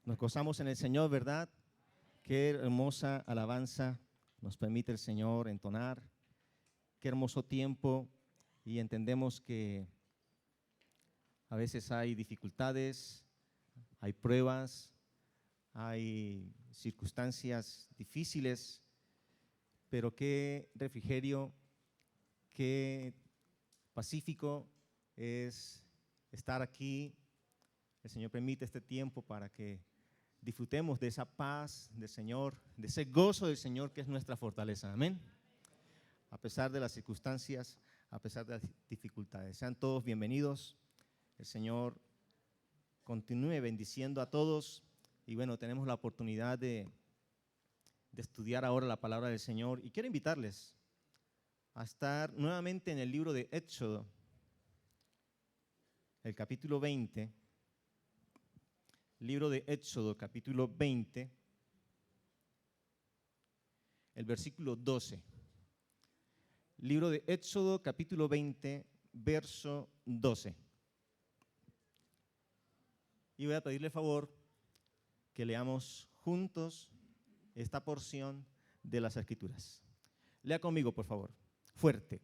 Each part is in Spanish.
Nos gozamos en el Señor, ¿verdad? Qué hermosa alabanza nos permite el Señor entonar. Qué hermoso tiempo, y entendemos que a veces hay dificultades, hay pruebas, hay circunstancias difíciles, pero qué refrigerio, qué pacífico es estar aquí. El Señor permite este tiempo para que disfrutemos de esa paz del Señor, de ese gozo del Señor que es nuestra fortaleza. Amén. A pesar de las circunstancias, a pesar de las dificultades. Sean todos bienvenidos. El Señor continúe bendiciendo a todos. Y bueno, tenemos la oportunidad de estudiar ahora la palabra del Señor. Y quiero invitarles a estar nuevamente en el libro de Éxodo, el capítulo 20. Libro de Éxodo, capítulo 20, el versículo 12. Libro de Éxodo, capítulo 20, verso 12. Y voy a pedirle favor que leamos juntos esta porción de las Escrituras. Lea conmigo, por favor. Fuerte.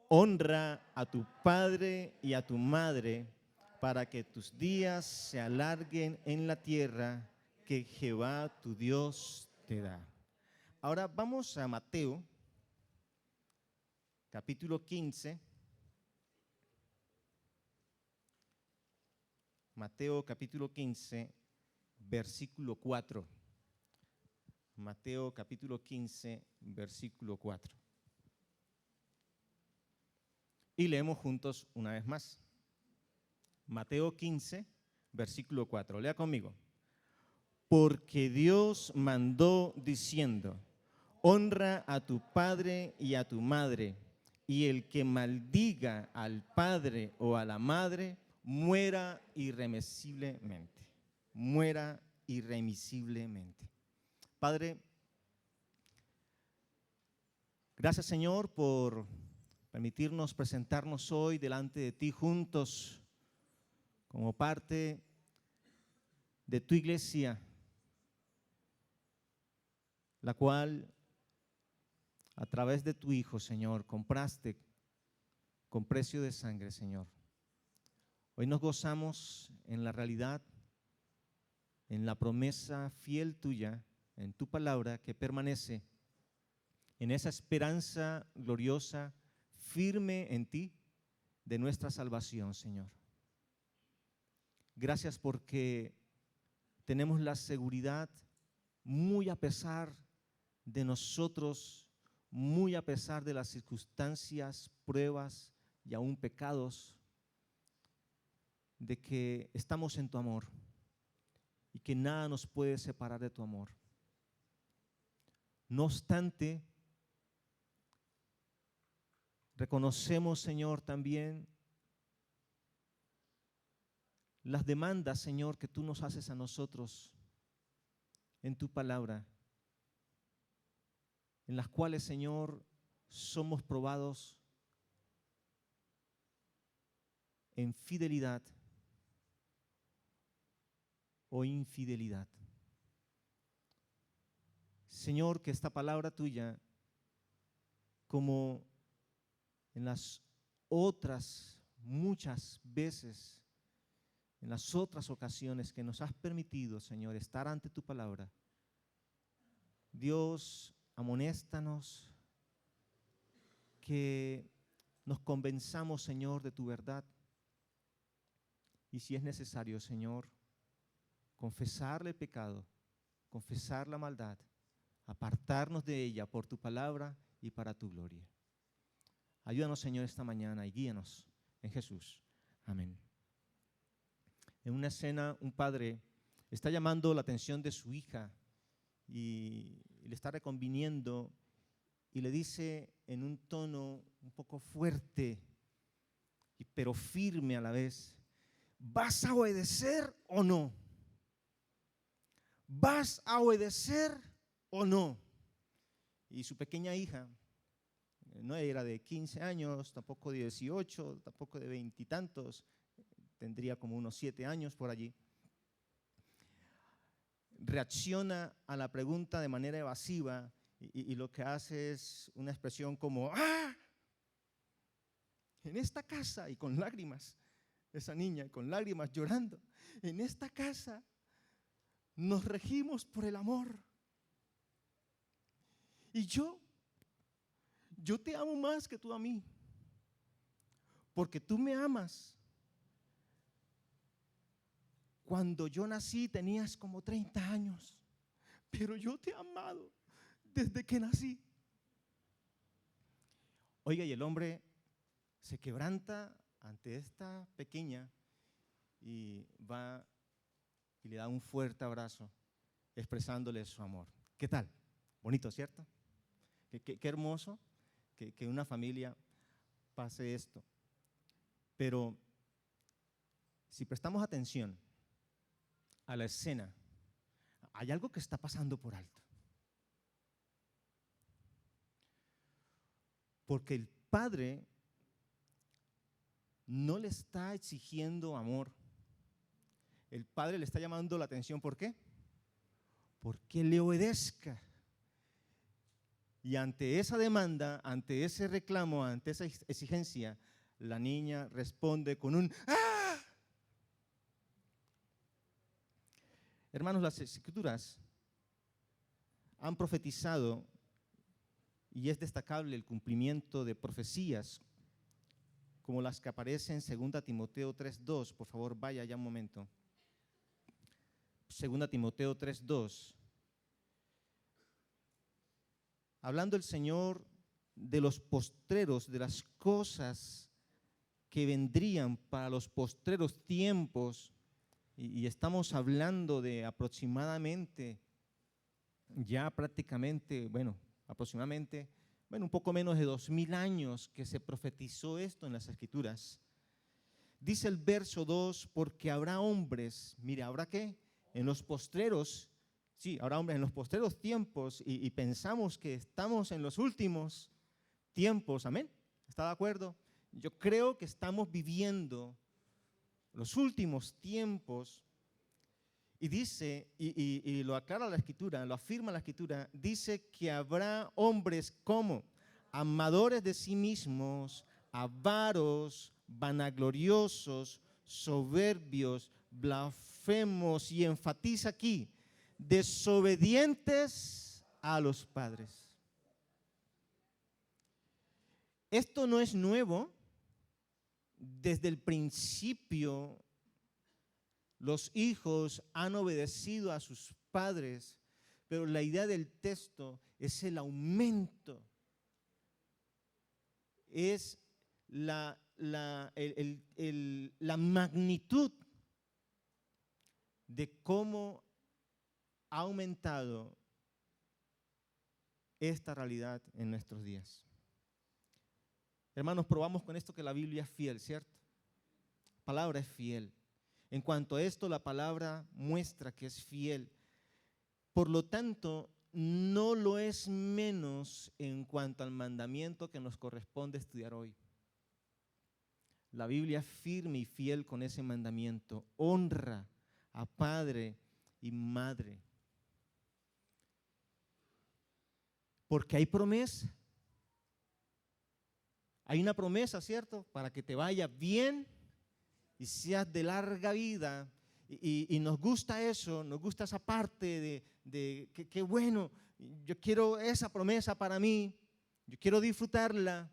Honra a tu padre y a tu madre, para que tus días se alarguen en la tierra que Jehová tu Dios te da. Ahora vamos a Mateo, capítulo 15. Mateo, capítulo 15, versículo 4. Mateo, capítulo 15, versículo 4. Y leemos juntos una vez más. Mateo 15, versículo 4. Lea conmigo. Porque Dios mandó diciendo: honra a tu padre y a tu madre, y el que maldiga al padre o a la madre, muera irremisiblemente. Muera irremisiblemente. Padre, gracias, Señor, por permitirnos presentarnos hoy delante de ti juntos como parte de tu iglesia, la cual a través de tu Hijo, Señor, compraste con precio de sangre, Señor. Hoy nos gozamos en la realidad, en la promesa fiel tuya, en tu palabra que permanece, en esa esperanza gloriosa, firme en ti, de nuestra salvación, Señor. Gracias porque tenemos la seguridad, muy a pesar de nosotros, muy a pesar de las circunstancias, pruebas y aún pecados, de que estamos en tu amor y que nada nos puede separar de tu amor. No obstante, reconocemos, Señor, también las demandas, Señor, que tú nos haces a nosotros en tu palabra, en las cuales, Señor, somos probados en fidelidad o infidelidad. Señor, que esta palabra tuya, como en las otras muchas veces, en las otras ocasiones que nos has permitido, Señor, estar ante tu palabra, Dios, amonéstanos, que nos convenzamos, Señor, de tu verdad. Y si es necesario, Señor, confesarle el pecado, confesar la maldad, apartarnos de ella por tu palabra y para tu gloria. Ayúdanos, Señor, esta mañana y guíanos en Jesús. Amén. En una escena, un padre está llamando la atención de su hija y le está reconviniendo y le dice en un tono un poco fuerte, pero firme a la vez: ¿vas a obedecer o no? ¿Vas a obedecer o no? Y su pequeña hija no era de 15 años, tampoco de 18, tampoco de 20 y tantos, tendría como unos 7 años por allí. reacciona a la pregunta de manera evasiva y lo que hace es una expresión como ¡ah! En esta casa, y con lágrimas, esa niña con lágrimas llorando, en esta casa nos regimos por el amor. Y yo te amo más que tú a mí, porque tú me amas. Cuando yo nací tenías como 30 años, pero yo te he amado desde que nací. Oiga, y el hombre se quebranta ante esta pequeña y va y le da un fuerte abrazo, expresándole su amor. ¿Qué tal? Bonito, ¿cierto? Qué hermoso que una familia pase esto. Pero si prestamos atención a la escena, hay algo que está pasando por alto. Porque el padre no le está exigiendo amor. El padre le está llamando la atención. ¿Por qué? Porque le obedezca. Y ante esa demanda, ante ese reclamo, ante esa exigencia, la niña responde con un ¡ah! Hermanos, las Escrituras han profetizado, y es destacable el cumplimiento de profecías como las que aparecen en 2 Timoteo 3:2. Por favor, vaya ya un momento. 2 Timoteo 3:2. Hablando el Señor de los postreros, de las cosas que vendrían para los postreros tiempos, y estamos hablando de aproximadamente, ya prácticamente, aproximadamente, un poco menos de 2000 años que se profetizó esto en las Escrituras. Dice el verso 2, porque habrá hombres, mire, ¿habrá qué? En los postreros, sí, habrá hombres en los postreros tiempos, y pensamos que estamos en los últimos tiempos, ¿amén? ¿Está de acuerdo? Yo creo que estamos viviendo los últimos tiempos. Y dice, y lo aclara la Escritura, lo afirma la Escritura, dice que habrá hombres como amadores de sí mismos, avaros, vanagloriosos, soberbios, blasfemos, y enfatiza aquí, desobedientes a los padres. Esto no es nuevo. Desde el principio los hijos han obedecido a sus padres, pero la idea del texto es el aumento, es la magnitud de cómo ha aumentado esta realidad en nuestros días. Hermanos, probamos con esto que la Biblia es fiel, ¿cierto? La palabra es fiel. En cuanto a esto, la palabra muestra que es fiel. Por lo tanto, no lo es menos en cuanto al mandamiento que nos corresponde estudiar hoy. La Biblia es firme y fiel con ese mandamiento. Honra a padre y madre. Porque hay promesa. Hay una promesa, ¿cierto? Para que te vaya bien y seas de larga vida. Y nos gusta eso, nos gusta esa parte de qué bueno, yo quiero esa promesa para mí, yo quiero disfrutarla,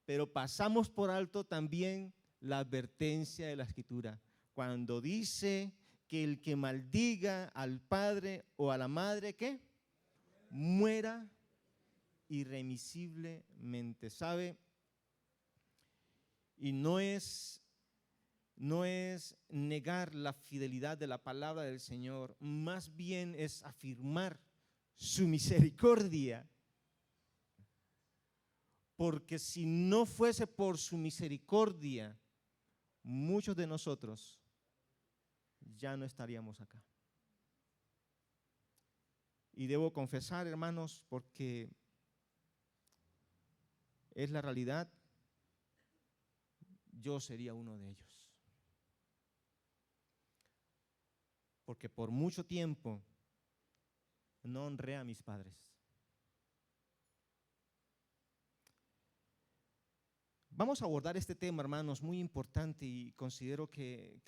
pero pasamos por alto también la advertencia de la Escritura. Cuando dice que el que maldiga al padre o a la madre, ¿qué? Muera irremisiblemente, ¿sabe? Y no es negar la fidelidad de la palabra del Señor, más bien es afirmar su misericordia. Porque si no fuese por su misericordia, muchos de nosotros ya no estaríamos acá. Y debo confesar, hermanos, porque es la realidad, yo sería uno de ellos. Porque por mucho tiempo no honré a mis padres. Vamos a abordar este tema, hermanos, muy importante y considero que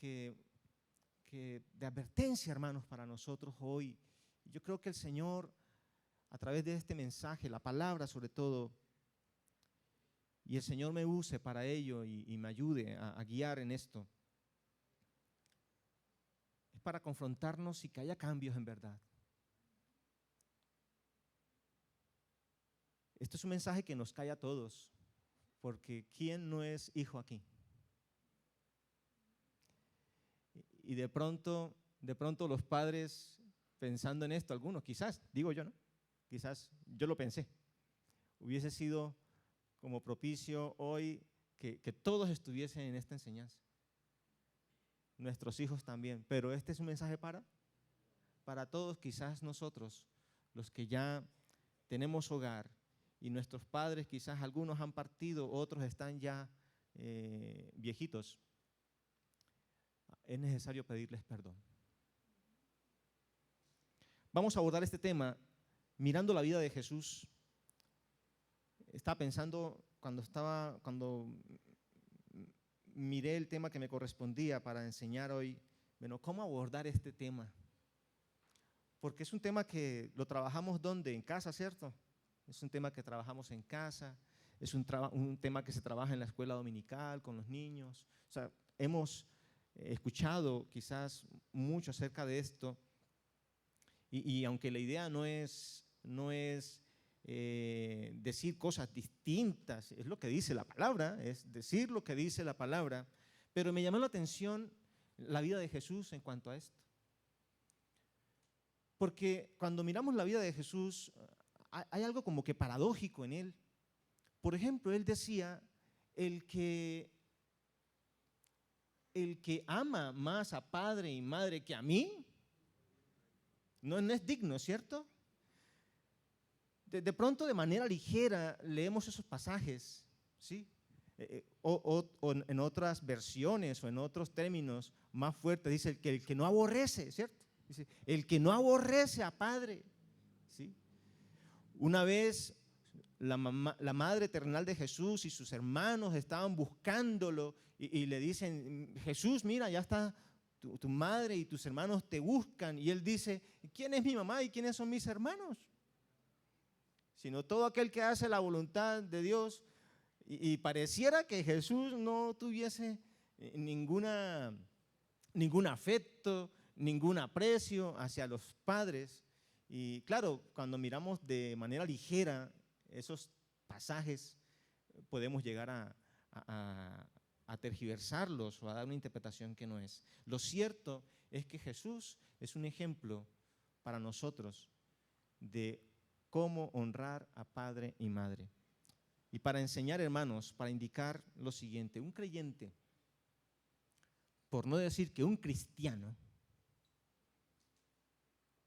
de advertencia, hermanos, para nosotros hoy. Yo creo que el Señor, a través de este mensaje, la palabra sobre todo, y el Señor me use para ello y me ayude a guiar en esto, es para confrontarnos y que haya cambios en verdad. Esto es un mensaje que nos cae a todos, porque ¿quién no es hijo aquí? Y de pronto los padres pensando en esto, algunos quizás, digo yo, ¿no? Quizás yo lo pensé, hubiese sido como propicio hoy que todos estuviesen en esta enseñanza. Nuestros hijos también, pero este es un mensaje para todos, quizás nosotros, los que ya tenemos hogar y nuestros padres, quizás algunos han partido, otros están ya viejitos. Es necesario pedirles perdón. Vamos a abordar este tema mirando la vida de Jesús. Estaba pensando cuando miré el tema que me correspondía para enseñar hoy, bueno, ¿cómo abordar este tema? Porque es un tema que lo trabajamos ¿dónde? En casa, ¿cierto? Es un tema que trabajamos en casa, es un tema que se trabaja en la escuela dominical con los niños. O sea, hemos escuchado quizás mucho acerca de esto y aunque la idea no es decir cosas distintas, es lo que dice la palabra, es decir lo que dice la palabra, pero me llamó la atención la vida de Jesús en cuanto a esto. Porque cuando miramos la vida de Jesús, hay algo como que paradójico en él. Por ejemplo, él decía, el que ama más a padre y madre que a mí, no es digno, ¿cierto? De pronto, de manera ligera, leemos esos pasajes, ¿sí? O en otras versiones o en otros términos más fuertes, dice el que no aborrece, ¿cierto? Dice, el que no aborrece a padre, ¿sí? Una vez la madre terrenal de Jesús y sus hermanos estaban buscándolo y le dicen, Jesús, mira, ya está tu madre y tus hermanos te buscan. Y él dice, ¿quién es mi mamá y quiénes son mis hermanos? Sino todo aquel que hace la voluntad de Dios. Y pareciera que Jesús no tuviese ningún afecto, ningún aprecio hacia los padres. Y claro, cuando miramos de manera ligera esos pasajes, podemos llegar a tergiversarlos o a dar una interpretación que no es. Lo cierto es que Jesús es un ejemplo para nosotros de cómo honrar a padre y madre. Y para enseñar, hermanos, para indicar lo siguiente, un creyente, por no decir que un cristiano,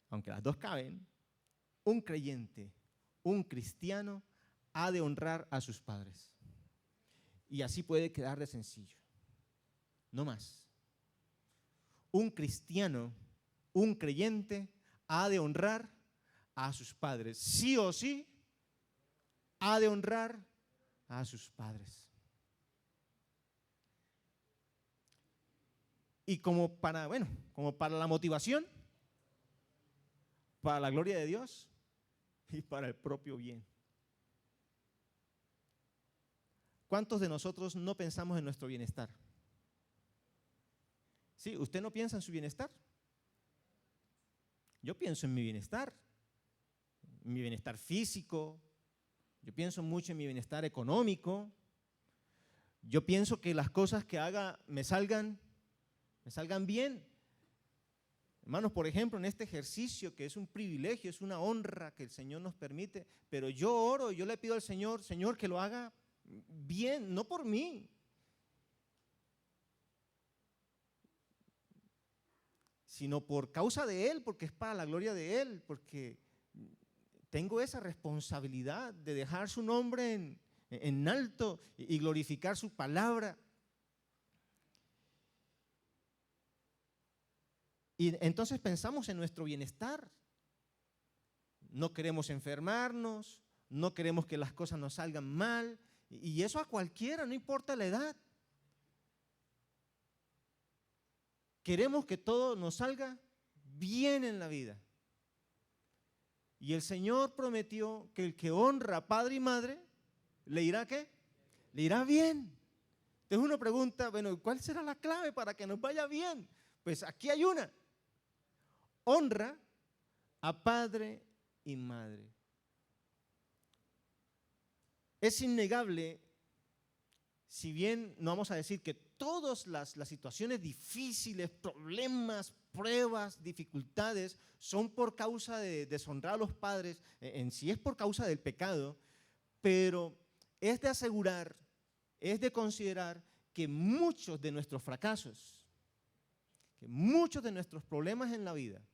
aunque las dos caben, un creyente, un cristiano, ha de honrar a sus padres. Y así puede quedar de sencillo. No más. Un cristiano, un creyente, ha de honrar a sus padres. Sí o sí, ha de honrar a sus padres. Y como para la motivación, para la gloria de Dios y para el propio bien. ¿Cuántos de nosotros no pensamos en nuestro bienestar? ¿Sí? ¿Usted no piensa en su bienestar? Yo pienso en mi bienestar físico, yo pienso mucho en mi bienestar económico, yo pienso que las cosas que haga me salgan bien. Hermanos, por ejemplo, en este ejercicio que es un privilegio, es una honra que el Señor nos permite, pero yo oro, yo le pido al Señor, Señor, que lo haga bien, no por mí, sino por causa de Él, porque es para la gloria de Él, porque tengo esa responsabilidad de dejar su nombre en alto y glorificar su palabra. Y entonces pensamos en nuestro bienestar. no queremos enfermarnos, no queremos que las cosas nos salgan mal, y eso a cualquiera, no importa la edad. Queremos que todo nos salga bien en la vida. Y el Señor prometió que el que honra a padre y madre, ¿le irá qué? Le irá bien. Entonces uno pregunta, bueno, ¿cuál será la clave para que nos vaya bien? Pues aquí hay una. Honra a padre y madre. Es innegable, si bien no vamos a decir que todas las situaciones difíciles, problemas, pruebas, dificultades, son por causa de deshonrar a los padres, en sí es por causa del pecado, pero es de asegurar, es de considerar que muchos de nuestros fracasos, que muchos de nuestros problemas en la vida,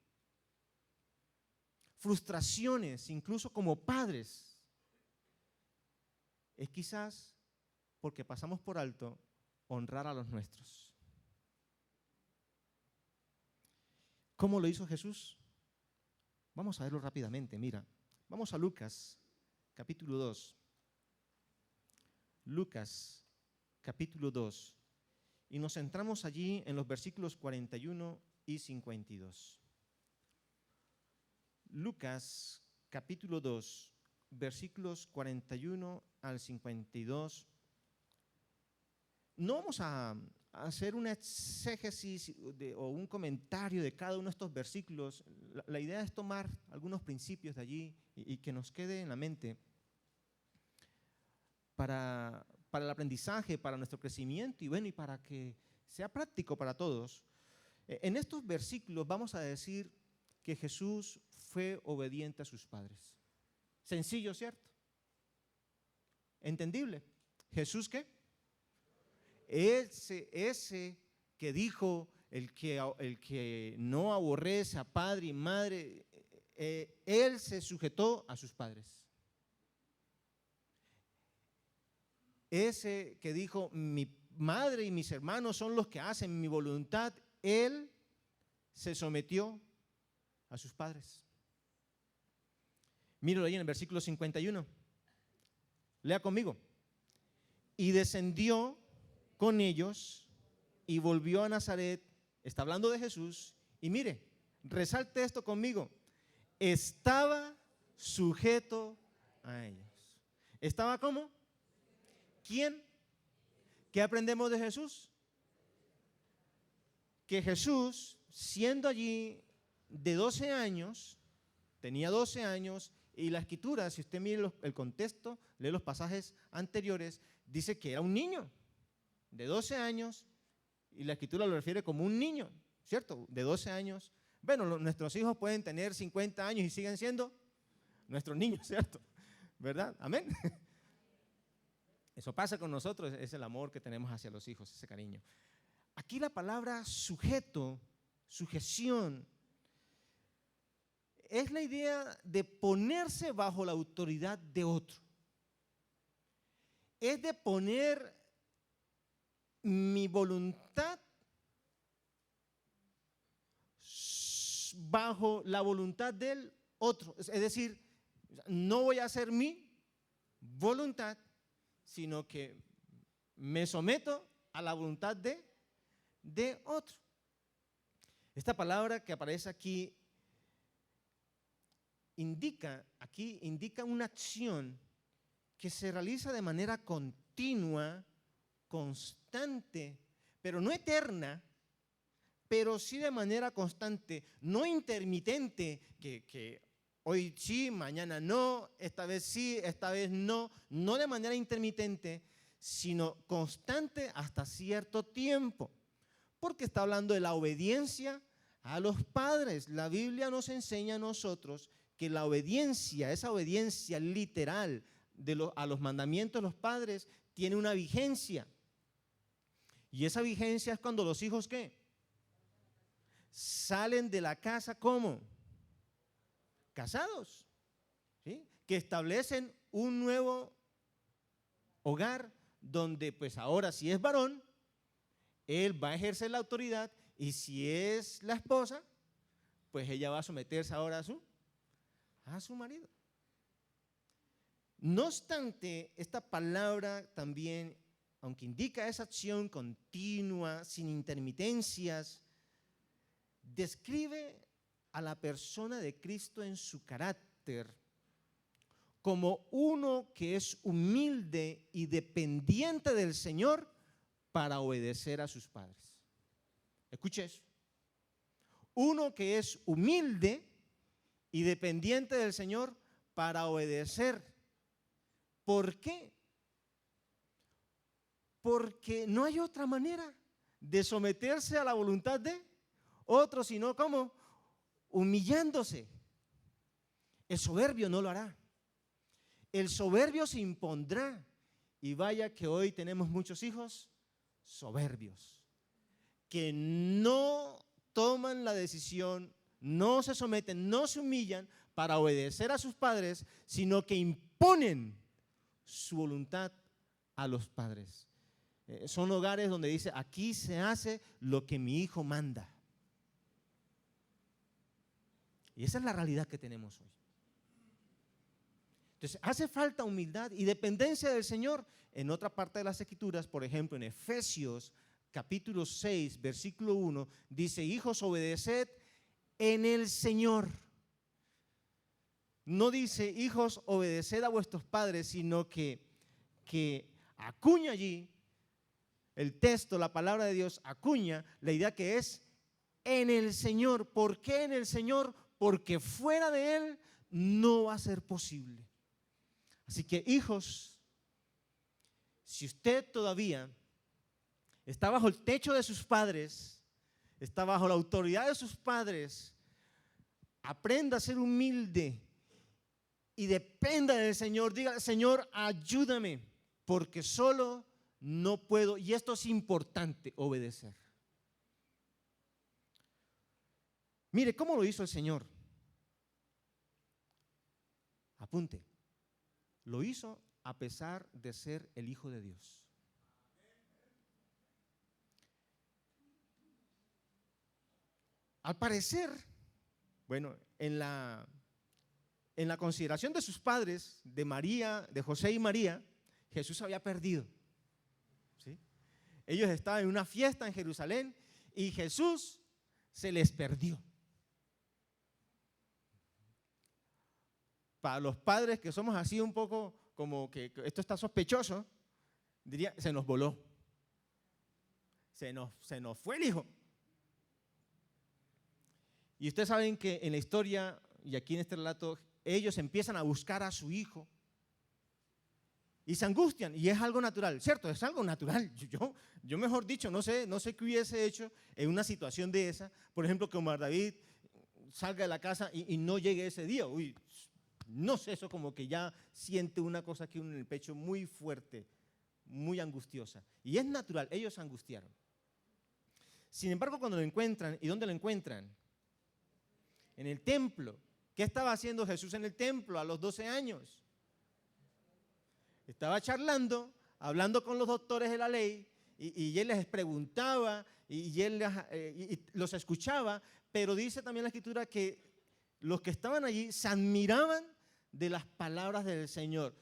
frustraciones, incluso como padres, es quizás porque pasamos por alto honrar a los nuestros. ¿Cómo lo hizo Jesús? Vamos a verlo rápidamente, mira. Vamos a Lucas, capítulo 2. Lucas, capítulo 2. Y nos centramos allí en los versículos 41 y 52. Lucas, capítulo 2, versículos 41 al 52. No vamos a hacer una exégesis o un comentario de cada uno de estos versículos. La idea es tomar algunos principios de allí y que nos quede en la mente para el aprendizaje, para nuestro crecimiento y bueno, y para que sea práctico para todos. En estos versículos vamos a decir que Jesús fue obediente a sus padres. Sencillo, ¿cierto? ¿Entendible? ¿Jesús qué? Ese que dijo, el que no aborrece a padre y madre, él se sujetó a sus padres. Ese que dijo, mi madre y mis hermanos son los que hacen mi voluntad, él se sometió a sus padres. Míralo ahí en el versículo 51. Lea conmigo. Y descendió con ellos y volvió a Nazaret. Está hablando de Jesús. Y mire, resalte esto conmigo. Estaba sujeto a ellos. ¿Estaba cómo? ¿Quién? ¿Qué aprendemos de Jesús? Que Jesús, siendo allí de 12 años, tenía 12 años, y la escritura, si usted mira el contexto, lee los pasajes anteriores, dice que era un niño de 12 años, y la escritura lo refiere como un niño, ¿cierto? De 12 años. Bueno, nuestros hijos pueden tener 50 años y siguen siendo nuestros niños, ¿cierto? ¿Verdad? Amén. Eso pasa con nosotros, es el amor que tenemos hacia los hijos, ese cariño. Aquí la palabra sujeto, sujeción, es la idea de ponerse bajo la autoridad de otro. Es de poner mi voluntad bajo la voluntad del otro. Es decir, no voy a hacer mi voluntad, sino que me someto a la voluntad de otro. Esta palabra que aparece aquí indica una acción que se realiza de manera continua, constante, pero no eterna, pero sí de manera constante, no intermitente, que hoy sí, mañana no, esta vez sí, esta vez no, no de manera intermitente, sino constante hasta cierto tiempo, porque está hablando de la obediencia a los padres. La Biblia nos enseña a nosotros que la obediencia, esa obediencia literal a los mandamientos de los padres, tiene una vigencia. Y esa vigencia es cuando los hijos, ¿qué? Salen de la casa, ¿cómo? Casados, ¿sí? Que establecen un nuevo hogar donde pues ahora si es varón, él va a ejercer la autoridad, y si es la esposa, pues ella va a someterse ahora a a su marido. No obstante, esta palabra también, aunque indica esa acción continua, sin intermitencias, describe a la persona de Cristo en su carácter como uno que es humilde y dependiente del Señor para obedecer a sus padres. Escuche eso. Uno que es humilde y dependiente del Señor para obedecer. ¿Por qué? Porque no hay otra manera de someterse a la voluntad de otro, sino como humillándose. El soberbio no lo hará. El soberbio se impondrá. Y vaya que hoy tenemos muchos hijos soberbios, que no toman la decisión, no se someten, no se humillan para obedecer a sus padres, sino que imponen su voluntad a los padres. Son hogares donde dice, aquí se hace lo que mi hijo manda. Y esa es la realidad que tenemos hoy. Entonces, hace falta humildad y dependencia del Señor. En otra parte de las Escrituras, por ejemplo, en Efesios capítulo 6, versículo 1, dice, hijos, obedeced en el Señor. No dice, hijos, obedeced a vuestros padres, sino que acuña allí el texto, la palabra de Dios acuña la idea que es en el Señor. ¿Por qué en el Señor? Porque fuera de Él no va a ser posible. Así que, hijos, si usted todavía está bajo el techo de sus padres, está bajo la autoridad de sus padres, aprenda a ser humilde y dependa del Señor. Diga, Señor, ayúdame, porque solo no puedo, y esto es importante, obedecer. Mire, ¿cómo lo hizo el Señor? Apunte. Lo hizo a pesar de ser el Hijo de Dios. Al parecer, bueno, en la consideración de sus padres, de María, de José y María, Jesús se había perdido. ¿Sí? Ellos estaban en una fiesta en Jerusalén y Jesús se les perdió. Para los padres que somos así un poco como que esto está sospechoso, diría, se nos voló. Se nos fue el hijo. Y ustedes saben que en la historia, y aquí en este relato, ellos empiezan a buscar a su hijo y se angustian, y es algo natural, ¿cierto? Es algo natural. Yo mejor dicho, no sé qué hubiese hecho en una situación de esa. Por ejemplo, que Omar David salga de la casa y no llegue ese día. Uy, no sé, eso como que ya siente una cosa aquí en el pecho muy fuerte, muy angustiosa. Y es natural, ellos se angustiaron. Sin embargo, cuando lo encuentran, ¿y dónde lo encuentran? En el templo. ¿Qué estaba haciendo Jesús en el templo a los 12 años? Estaba charlando, hablando con los doctores de la ley, y él les preguntaba, y él los escuchaba, pero dice también la Escritura que los que estaban allí se admiraban de las palabras del Señor.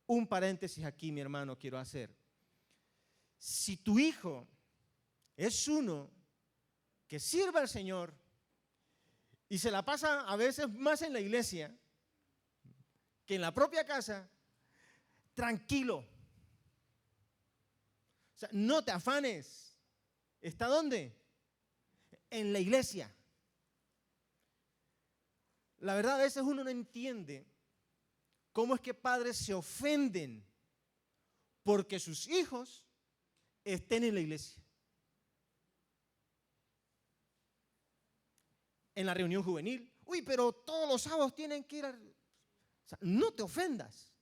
Un paréntesis aquí, mi hermano, quiero hacer. Si tu hijo es uno que sirve al Señor y se la pasa a veces más en la iglesia que en la propia casa, tranquilo. O sea, no te afanes. ¿Está dónde? En la iglesia. La verdad, a veces uno no entiende cómo es que padres se ofenden porque sus hijos estén en la iglesia. En la reunión juvenil, uy, pero todos los sábados tienen que ir o sea, no te ofendas.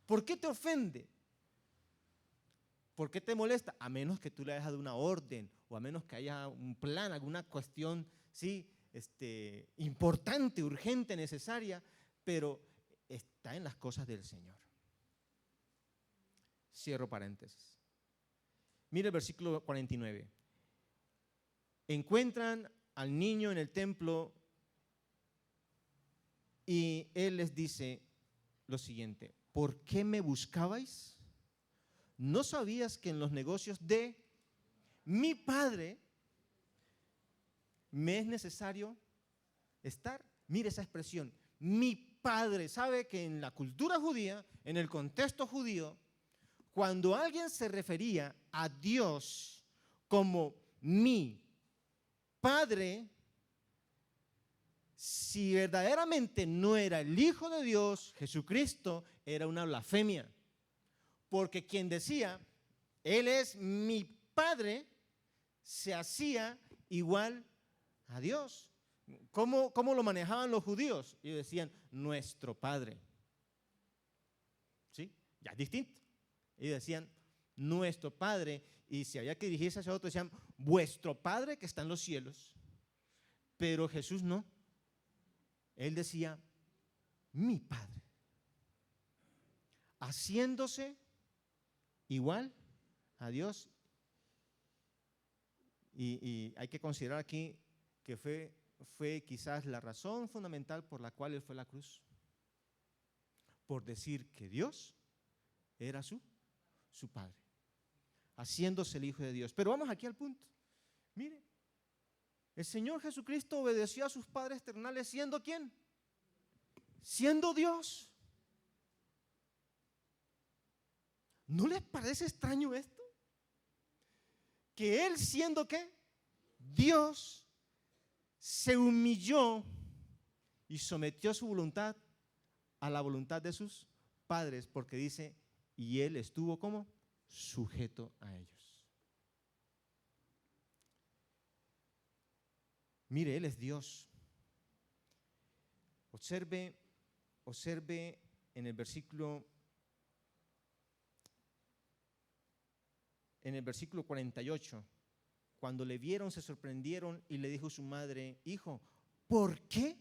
¿Por qué te ofende? ¿Por qué te molesta? A menos que tú le hayas dado una orden o a menos que haya un plan, alguna cuestión, sí, importante, urgente, necesaria, pero está en las cosas del Señor. Cierro paréntesis. Mire el versículo 49. Encuentran al niño en el templo Y Él les dice lo siguiente: ¿por qué me buscabais? ¿No sabías que en los negocios de mi Padre me es necesario estar? Mire esa expresión, mi Padre. Sabe que en la cultura judía, en el contexto judío, cuando alguien se refería a Dios como mi Padre, si verdaderamente no era el Hijo de Dios, Jesucristo, era una blasfemia. Porque quien decía, Él es mi Padre, se hacía igual a Dios. ¿Cómo lo manejaban los judíos? Ellos decían, nuestro Padre. ¿Sí? Ya es distinto. Ellos decían, nuestro Padre, y si había que dirigirse hacia otro, decían, vuestro Padre que está en los cielos. Pero Jesús no. Él decía, mi Padre. Haciéndose igual a Dios. Y hay que considerar aquí que fue quizás la razón fundamental por la cual Él fue a la cruz. Por decir que Dios era su Padre. Haciéndose el Hijo de Dios. Pero vamos aquí al punto. Mire, el Señor Jesucristo obedeció a sus padres terrenales siendo ¿quién? Siendo Dios. ¿No les parece extraño esto? Que Él siendo ¿qué? Dios se humilló y sometió su voluntad a la voluntad de sus padres, porque dice, y Él estuvo como sujeto a ellos. Mire, Él es Dios. Observe en el versículo 48, cuando le vieron se sorprendieron y le dijo su madre, hijo, ¿por qué?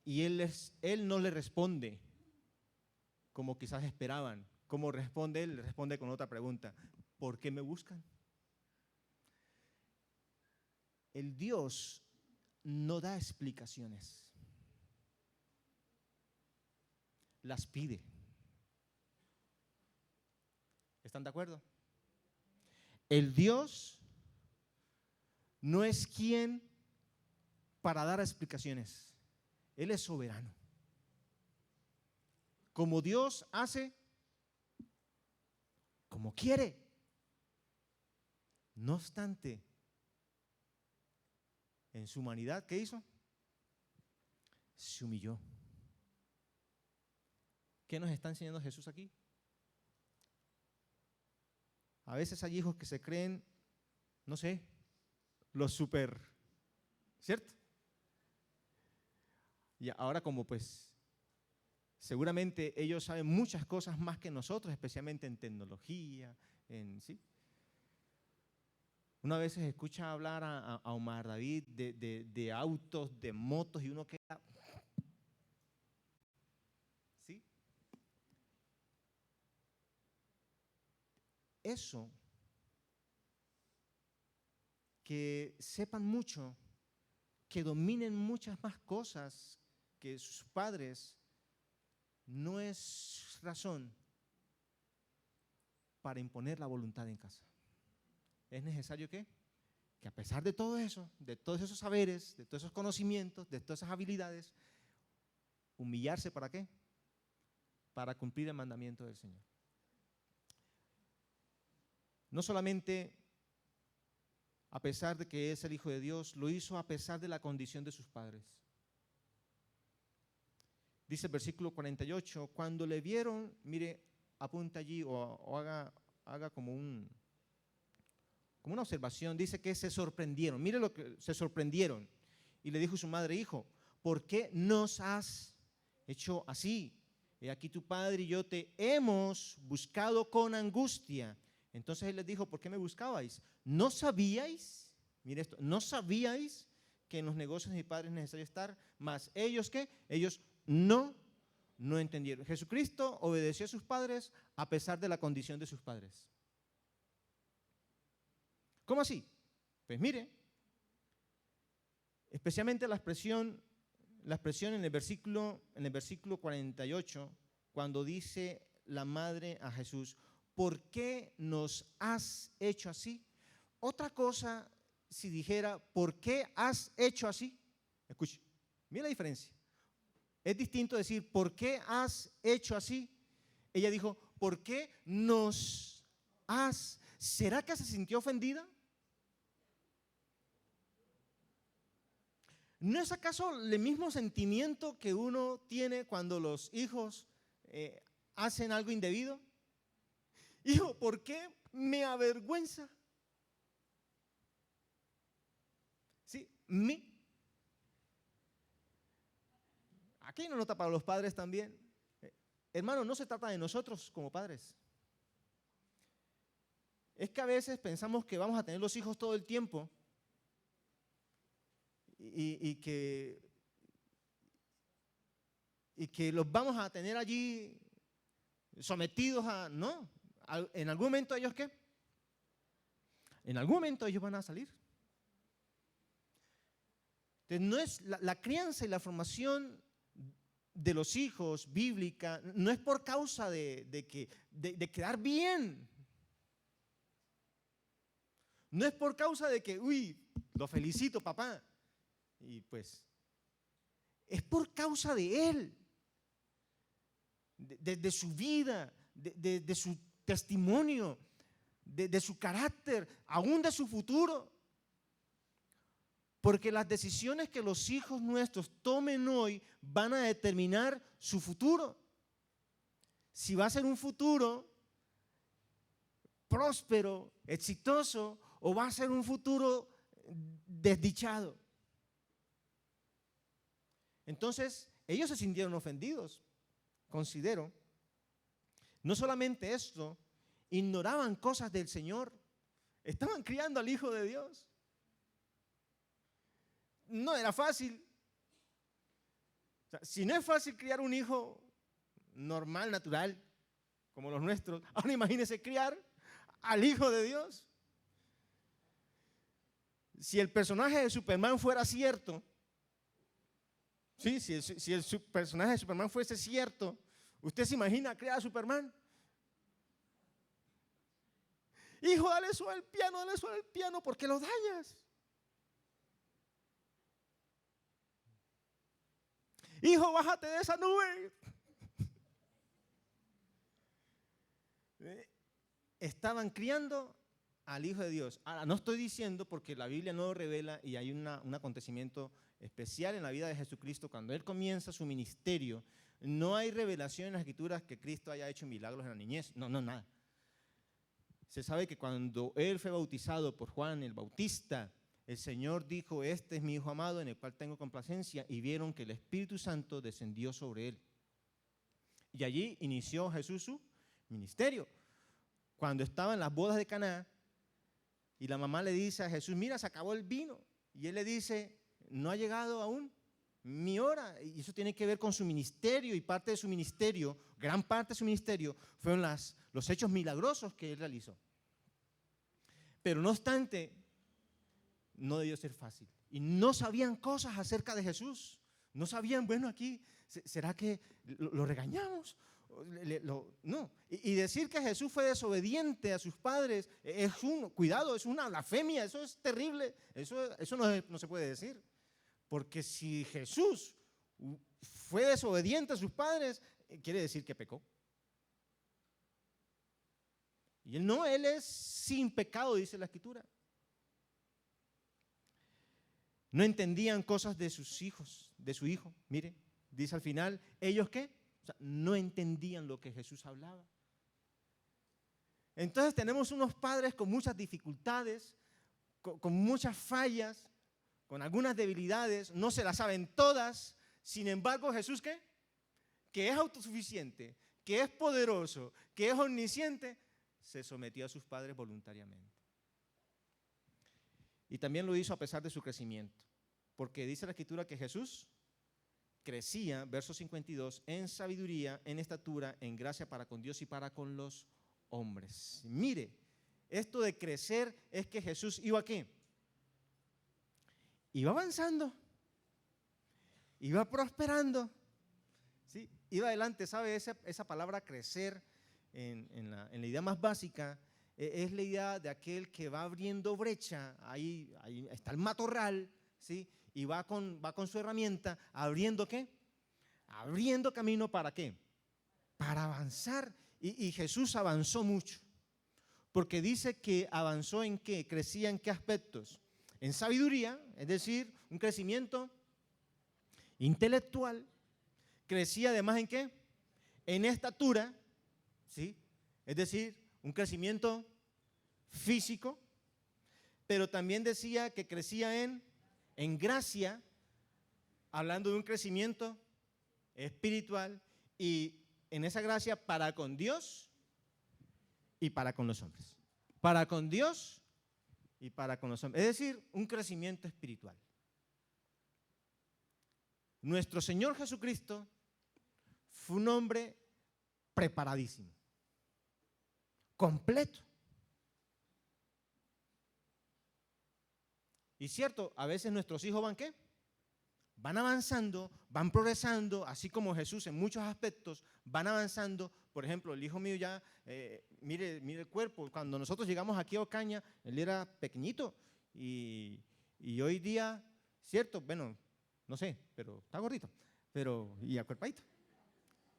Y él no le responde como quizás esperaban. ¿Cómo responde? Él le responde con otra pregunta, ¿por qué me buscan? El Dios no da explicaciones, las pide. ¿Están de acuerdo? El Dios no es quien para dar explicaciones. Él es soberano. Como Dios hace como quiere. No obstante, en su humanidad, ¿qué hizo? Se humilló. ¿Qué nos está enseñando Jesús aquí? A veces hay hijos que se creen, no sé, los super, ¿cierto? Y ahora como pues, seguramente ellos saben muchas cosas más que nosotros, especialmente en tecnología, ¿sí? Una vez se escucha hablar a Omar David de autos, de motos, y uno queda, ¿sí? Eso, que sepan mucho, que dominen muchas más cosas que sus padres, no es razón para imponer la voluntad en casa. Es necesario que a pesar de todo eso, de todos esos saberes, de todos esos conocimientos, de todas esas habilidades, humillarse ¿para qué? Para cumplir el mandamiento del Señor. No solamente a pesar de que es el Hijo de Dios, lo hizo a pesar de la condición de sus padres. Dice el versículo 48, cuando le vieron, mire, apunta allí o haga como una observación, dice que se sorprendieron. Mire lo que se sorprendieron. Y le dijo su madre, hijo, ¿por qué nos has hecho así? He aquí tu padre y yo te hemos buscado con angustia. Entonces él les dijo, ¿por qué me buscabais? ¿No sabíais? Mire esto, ¿no sabíais que en los negocios de mi padre es necesario estar? Mas ellos, ¿qué? Ellos no entendieron. Jesucristo obedeció a sus padres a pesar de la condición de sus padres. ¿Cómo así? Pues mire, Especialmente la expresión en el versículo 48, cuando dice la madre a Jesús, ¿por qué nos has hecho así? Otra cosa si dijera, ¿por qué has hecho así? Escuche, mira la diferencia. Es distinto decir, ¿por qué has hecho así? Ella dijo, ¿por qué nos has? ¿Será que se sintió ofendida? ¿No es acaso el mismo sentimiento que uno tiene cuando los hijos hacen algo indebido? Hijo, ¿por qué me avergüenza? Sí, aquí no nota para los padres también. Hermano, no se trata de nosotros como padres. Es que a veces pensamos que vamos a tener los hijos todo el tiempo y que los vamos a tener allí sometidos a… No, en algún momento ellos ¿qué? En algún momento ellos van a salir. Entonces no es la crianza y la formación de los hijos bíblica, no es por causa de quedar bien. No es por causa de que, uy, lo felicito, papá. Y pues, es por causa de él, de su vida, de su testimonio, de su carácter, aún de su futuro. Porque las decisiones que los hijos nuestros tomen hoy van a determinar su futuro. Si va a ser un futuro próspero, exitoso, o va a ser un futuro desdichado. Entonces, ellos se sintieron ofendidos, considero. No solamente esto, ignoraban cosas del Señor. Estaban criando al Hijo de Dios. No era fácil. O sea, si no es fácil criar un hijo normal, natural, como los nuestros, ahora imagínense criar al Hijo de Dios. Si el personaje de Superman fuera cierto, sí, si el personaje de Superman fuese cierto, ¿usted se imagina criar a Superman? Hijo, dale suave al piano, porque lo dañas. Hijo, bájate de esa nube. Estaban criando al Hijo de Dios. Ahora, no estoy diciendo, porque la Biblia no lo revela y hay un acontecimiento especial en la vida de Jesucristo. Cuando Él comienza su ministerio, no hay revelación en las Escrituras que Cristo haya hecho milagros en la niñez. No, nada. Se sabe que cuando Él fue bautizado por Juan el Bautista, el Señor dijo, este es mi Hijo amado en el cual tengo complacencia, y vieron que el Espíritu Santo descendió sobre Él. Y allí inició Jesús su ministerio. Cuando estaba en las bodas de Caná, y la mamá le dice a Jesús, mira, se acabó el vino. Y él le dice, no ha llegado aún mi hora. Y eso tiene que ver con su ministerio, y parte de su ministerio, gran parte de su ministerio, fueron los hechos milagrosos que él realizó. Pero no obstante, no debió ser fácil. Y no sabían cosas acerca de Jesús. No sabían, bueno, aquí, ¿será que lo regañamos? No. Y decir que Jesús fue desobediente a sus padres es cuidado, es una blasfemia, eso es terrible. Eso no se puede decir. Porque si Jesús fue desobediente a sus padres, quiere decir que pecó. Y él es sin pecado, dice la Escritura. No entendían cosas de sus hijos, de su hijo. Mire, dice al final, ¿ellos qué? O sea, no entendían lo que Jesús hablaba. Entonces tenemos unos padres con muchas dificultades, con muchas fallas, con algunas debilidades, no se las saben todas. Sin embargo, Jesús ¿qué? Que es autosuficiente, que es poderoso, que es omnisciente, se sometió a sus padres voluntariamente. Y también lo hizo a pesar de su crecimiento, porque dice la Escritura que Jesús crecía, verso 52, en sabiduría, en estatura, en gracia para con Dios y para con los hombres. Mire, esto de crecer es que Jesús iba ¿a qué? Iba avanzando. iba prosperando, ¿sí? Iba adelante. ¿Sabe? Esa palabra crecer en la idea más básica es la idea de aquel que va abriendo brecha. Ahí está el matorral, ¿sí? Y va con su herramienta abriendo ¿qué? Abriendo camino. ¿Para qué? Para avanzar. Y Jesús avanzó mucho, porque dice que avanzó en qué, crecía en qué aspectos, en sabiduría, es decir, un crecimiento intelectual, crecía además en qué, en estatura, ¿sí? Es decir, un crecimiento físico, pero también decía que crecía en gracia, hablando de un crecimiento espiritual, y en esa gracia para con Dios y para con los hombres. Para con Dios y para con los hombres. Es decir, un crecimiento espiritual. Nuestro Señor Jesucristo fue un hombre preparadísimo, completo. Y cierto, a veces nuestros hijos van ¿qué? Van avanzando, van progresando, así como Jesús en muchos aspectos van avanzando. Por ejemplo, el hijo mío ya, mire el cuerpo. Cuando nosotros llegamos aquí a Ocaña, él era pequeñito y hoy día, cierto, bueno, no sé, pero está gordito, y acuerpadito.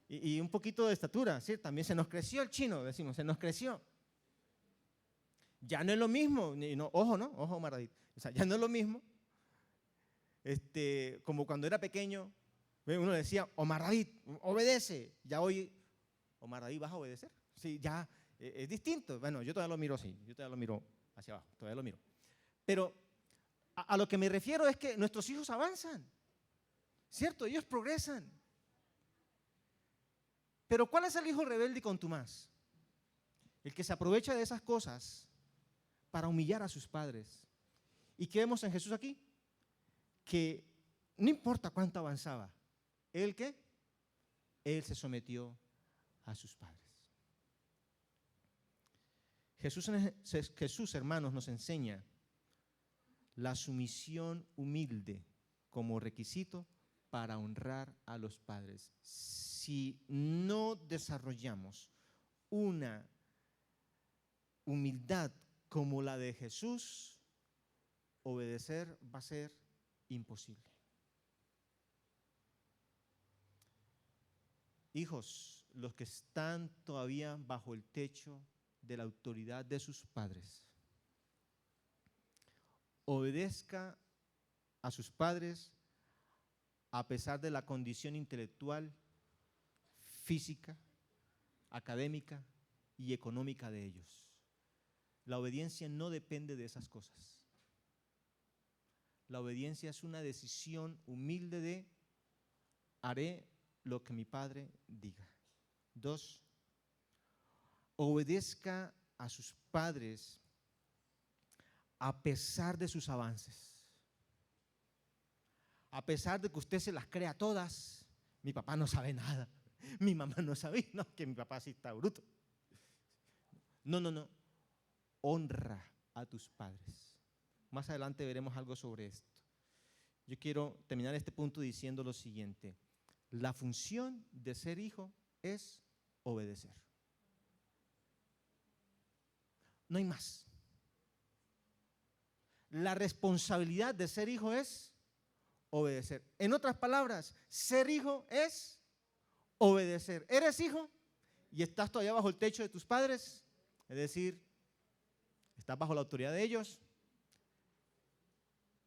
Y un poquito de estatura, ¿sí? También se nos creció el chino, decimos, se nos creció. Ya no es lo mismo, ojo, Maradit. O sea, ya no es lo mismo. Como cuando era pequeño, uno decía, Omar David, obedece. Ya hoy, Omar David, ¿vas a obedecer? Sí, ya es distinto. Bueno, yo todavía lo miro así, yo todavía lo miro hacia abajo, todavía lo miro. Pero a lo que me refiero es que nuestros hijos avanzan, ¿cierto? Ellos progresan. Pero ¿cuál es el hijo rebelde y contumaz? El que se aprovecha de esas cosas para humillar a sus padres. ¿Y qué vemos en Jesús aquí? Que no importa cuánto avanzaba, ¿él qué? Él se sometió a sus padres. Jesús, hermanos, nos enseña la sumisión humilde como requisito para honrar a los padres. Si no desarrollamos una humildad como la de Jesús, obedecer va a ser imposible. Hijos, los que están todavía bajo el techo de la autoridad de sus padres, obedezca a sus padres a pesar de la condición intelectual, física, académica y económica de ellos. La obediencia no depende de esas cosas. La obediencia es una decisión humilde de haré lo que mi padre diga. 2, obedezca a sus padres a pesar de sus avances. A pesar de que usted se las crea todas, mi papá no sabe nada, mi mamá no sabe, no, que mi papá sí está bruto. No, honra a tus padres. Más adelante veremos algo sobre esto. Yo quiero terminar este punto diciendo lo siguiente. La función de ser hijo es obedecer. No hay más. La responsabilidad de ser hijo es obedecer. En otras palabras, ser hijo es obedecer. ¿Eres hijo y estás todavía bajo el techo de tus padres? Es decir, estás bajo la autoridad de ellos.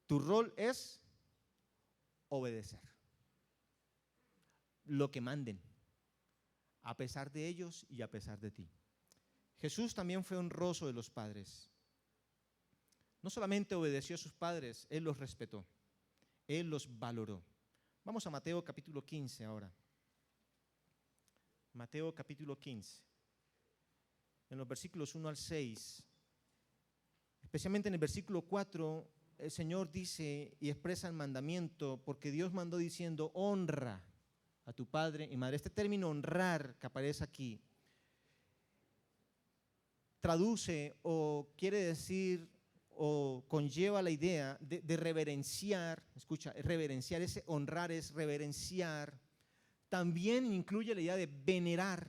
Tu rol es obedecer lo que manden, a pesar de ellos y a pesar de ti. Jesús también fue honroso de los padres. No solamente obedeció a sus padres, Él los respetó, Él los valoró. Vamos a Mateo capítulo 15 ahora. Mateo capítulo 15. En los versículos 1 al 6, especialmente en el versículo 4, el Señor dice y expresa el mandamiento, porque Dios mandó diciendo, honra a tu padre y madre. Este término honrar que aparece aquí, traduce o quiere decir o conlleva la idea de reverenciar, escucha, reverenciar, ese honrar es reverenciar, también incluye la idea de venerar,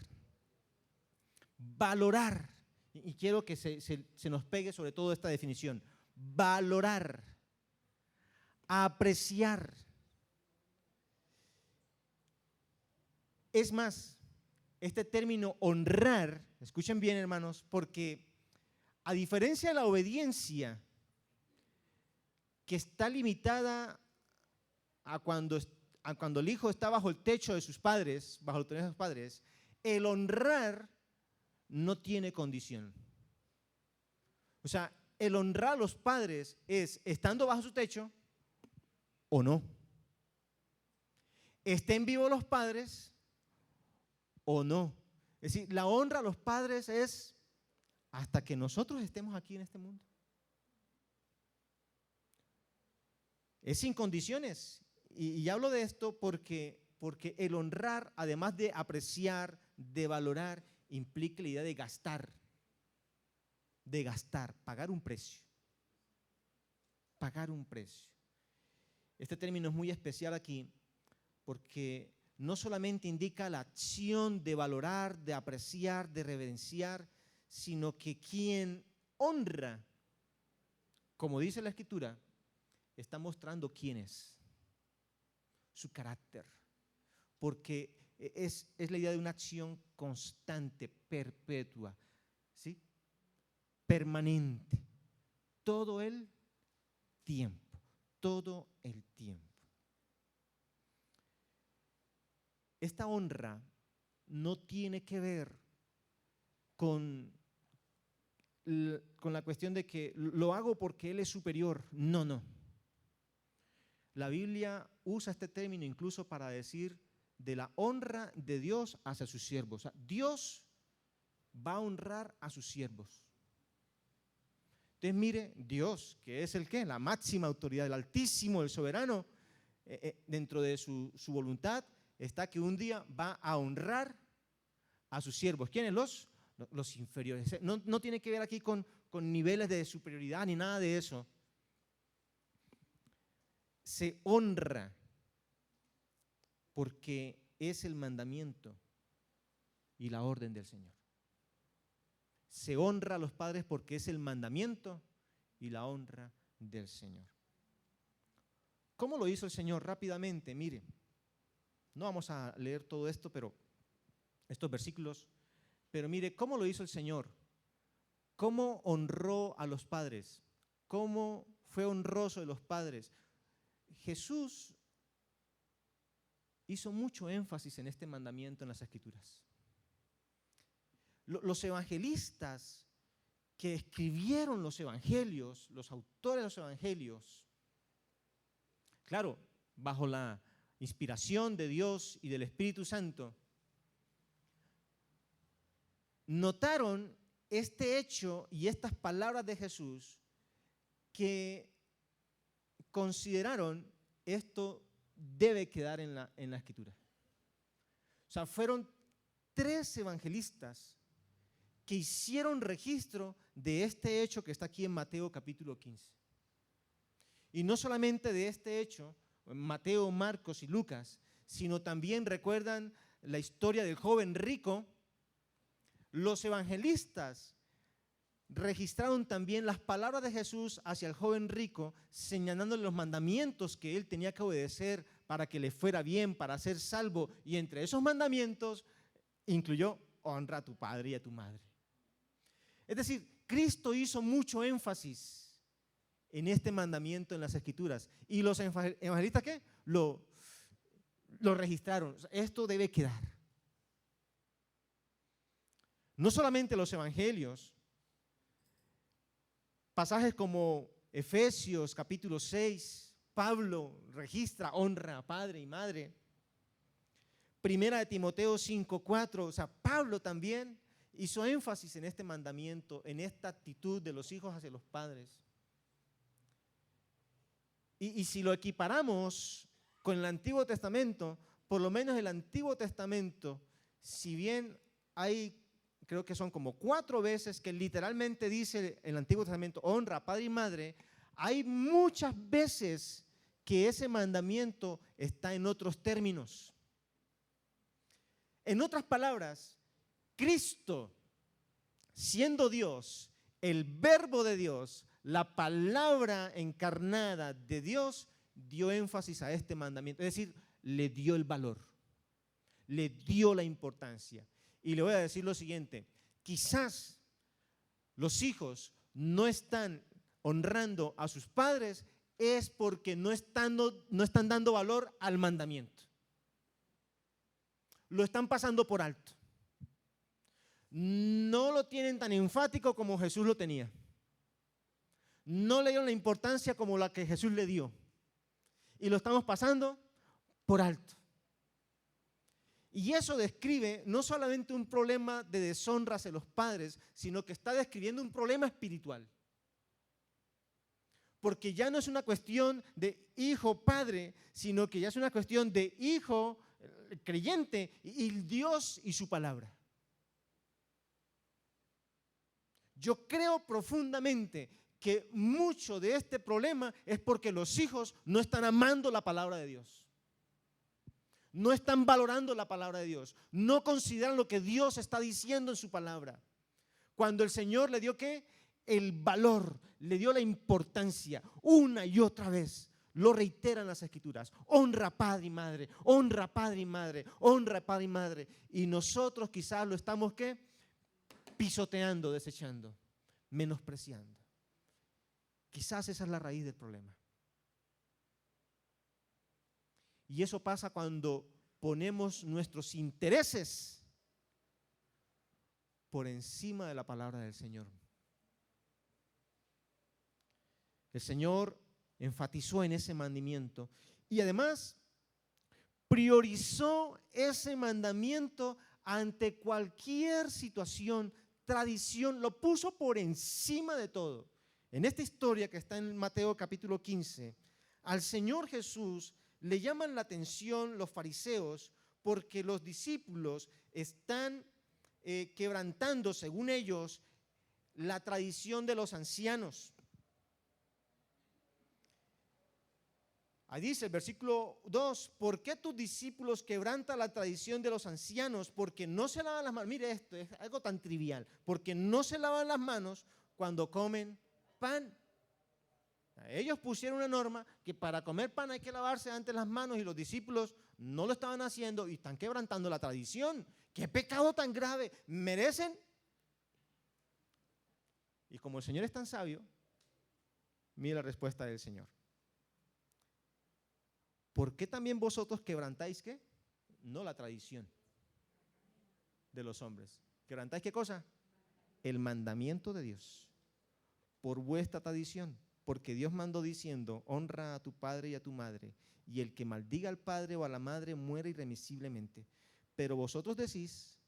valorar, y quiero que se nos pegue sobre todo esta definición, valorar, apreciar. Es más, este término honrar, escuchen bien hermanos, porque a diferencia de la obediencia, que está limitada a cuando el hijo está bajo el techo de sus padres, bajo la autoridad de sus padres, el honrar no tiene condición. O sea, el honrar a los padres es estando bajo su techo o no. Estén vivos los padres o no. Es decir, la honra a los padres es hasta que nosotros estemos aquí en este mundo. Es sin condiciones. Y hablo de esto porque el honrar, además de apreciar, de valorar, implica la idea de gastar, pagar un precio. Pagar un precio. Este término es muy especial aquí porque no solamente indica la acción de valorar, de apreciar, de reverenciar, sino que quien honra, como dice la Escritura, está mostrando quién es, su carácter, porque es la idea de una acción constante, perpetua, ¿sí? Permanente, todo el tiempo, todo el tiempo. Esta honra no tiene que ver con la cuestión de que lo hago porque Él es superior. No, no. La Biblia usa este término incluso para decir de la honra de Dios hacia sus siervos. O sea, Dios va a honrar a sus siervos. Entonces mire, Dios, que es el ¿qué? La máxima autoridad, el Altísimo, el Soberano, dentro de su voluntad está que un día va a honrar a sus siervos. ¿Quiénes? Los inferiores. No tiene que ver aquí con niveles de superioridad ni nada de eso. Se honra porque es el mandamiento y la orden del Señor. Se honra a los padres porque es el mandamiento y la honra del Señor. ¿Cómo lo hizo el Señor? Rápidamente, mire, no vamos a leer todo esto, pero estos versículos, pero mire, ¿cómo lo hizo el Señor? ¿Cómo honró a los padres? ¿Cómo fue honroso de los padres? Jesús hizo mucho énfasis en este mandamiento en las Escrituras. Los evangelistas que escribieron los evangelios, los autores de los evangelios, claro, bajo la inspiración de Dios y del Espíritu Santo, notaron este hecho y estas palabras de Jesús que consideraron esto debe quedar en la Escritura. O sea, fueron 3 evangelistas que hicieron registro de este hecho que está aquí en Mateo capítulo 15. Y no solamente de este hecho, Mateo, Marcos y Lucas, sino también recuerdan la historia del joven rico. Los evangelistas registraron también las palabras de Jesús hacia el joven rico, señalándole los mandamientos que él tenía que obedecer para que le fuera bien, para ser salvo. Y entre esos mandamientos incluyó honra a tu padre y a tu madre. Es decir, Cristo hizo mucho énfasis en este mandamiento en las Escrituras. ¿Y los evangelistas qué? Lo registraron. Esto debe quedar. No solamente los evangelios, pasajes como Efesios capítulo 6, Pablo registra honra a padre y madre. Primera de Timoteo 5:4, o sea, Pablo también hizo énfasis en este mandamiento, en esta actitud de los hijos hacia los padres. Y si lo equiparamos con el Antiguo Testamento, por lo menos el Antiguo Testamento, si bien hay creo que son como 4 veces que literalmente dice en el Antiguo Testamento, honra a padre y madre. Hay muchas veces que ese mandamiento está en otros términos. En otras palabras, Cristo, siendo Dios, el verbo de Dios, la palabra encarnada de Dios, dio énfasis a este mandamiento. Es decir, le dio el valor, le dio la importancia. Y le voy a decir lo siguiente, quizás los hijos no están honrando a sus padres es porque no están dando valor al mandamiento. Lo están pasando por alto. No lo tienen tan enfático como Jesús lo tenía. No le dieron la importancia como la que Jesús le dio. Y lo estamos pasando por alto. Y eso describe no solamente un problema de deshonra hacia los padres, sino que está describiendo un problema espiritual. Porque ya no es una cuestión de hijo-padre, sino que ya es una cuestión de hijo creyente y Dios y su palabra. Yo creo profundamente que mucho de este problema es porque los hijos no están amando la palabra de Dios. No están valorando la palabra de Dios. No consideran lo que Dios está diciendo en su palabra. Cuando el Señor le dio ¿qué? El valor, le dio la importancia una y otra vez. Lo reiteran las Escrituras. Honra padre y madre, honra padre y madre, honra padre y madre. Y nosotros quizás lo estamos ¿qué? Pisoteando, desechando, menospreciando. Quizás esa es la raíz del problema. Y eso pasa cuando ponemos nuestros intereses por encima de la palabra del Señor. El Señor enfatizó en ese mandamiento y además priorizó ese mandamiento ante cualquier situación, tradición, lo puso por encima de todo. En esta historia que está en Mateo capítulo 15, al Señor Jesús le llaman la atención los fariseos porque los discípulos están quebrantando, según ellos, la tradición de los ancianos. Ahí dice el versículo 2, ¿por qué tus discípulos quebrantan la tradición de los ancianos? Porque no se lavan las manos. Mire esto, es algo tan trivial. Porque no se lavan las manos cuando comen pan. Ellos pusieron una norma que para comer pan hay que lavarse antes las manos y los discípulos no lo estaban haciendo y están quebrantando la tradición. ¿Qué pecado tan grave merecen? Y como el Señor es tan sabio, mire la respuesta del Señor. ¿Por qué también vosotros quebrantáis qué? No la tradición de los hombres. ¿Quebrantáis qué cosa? El mandamiento de Dios por vuestra tradición. Porque Dios mandó diciendo, honra a tu padre y a tu madre, y el que maldiga al padre o a la madre muere irremisiblemente. Pero vosotros decís,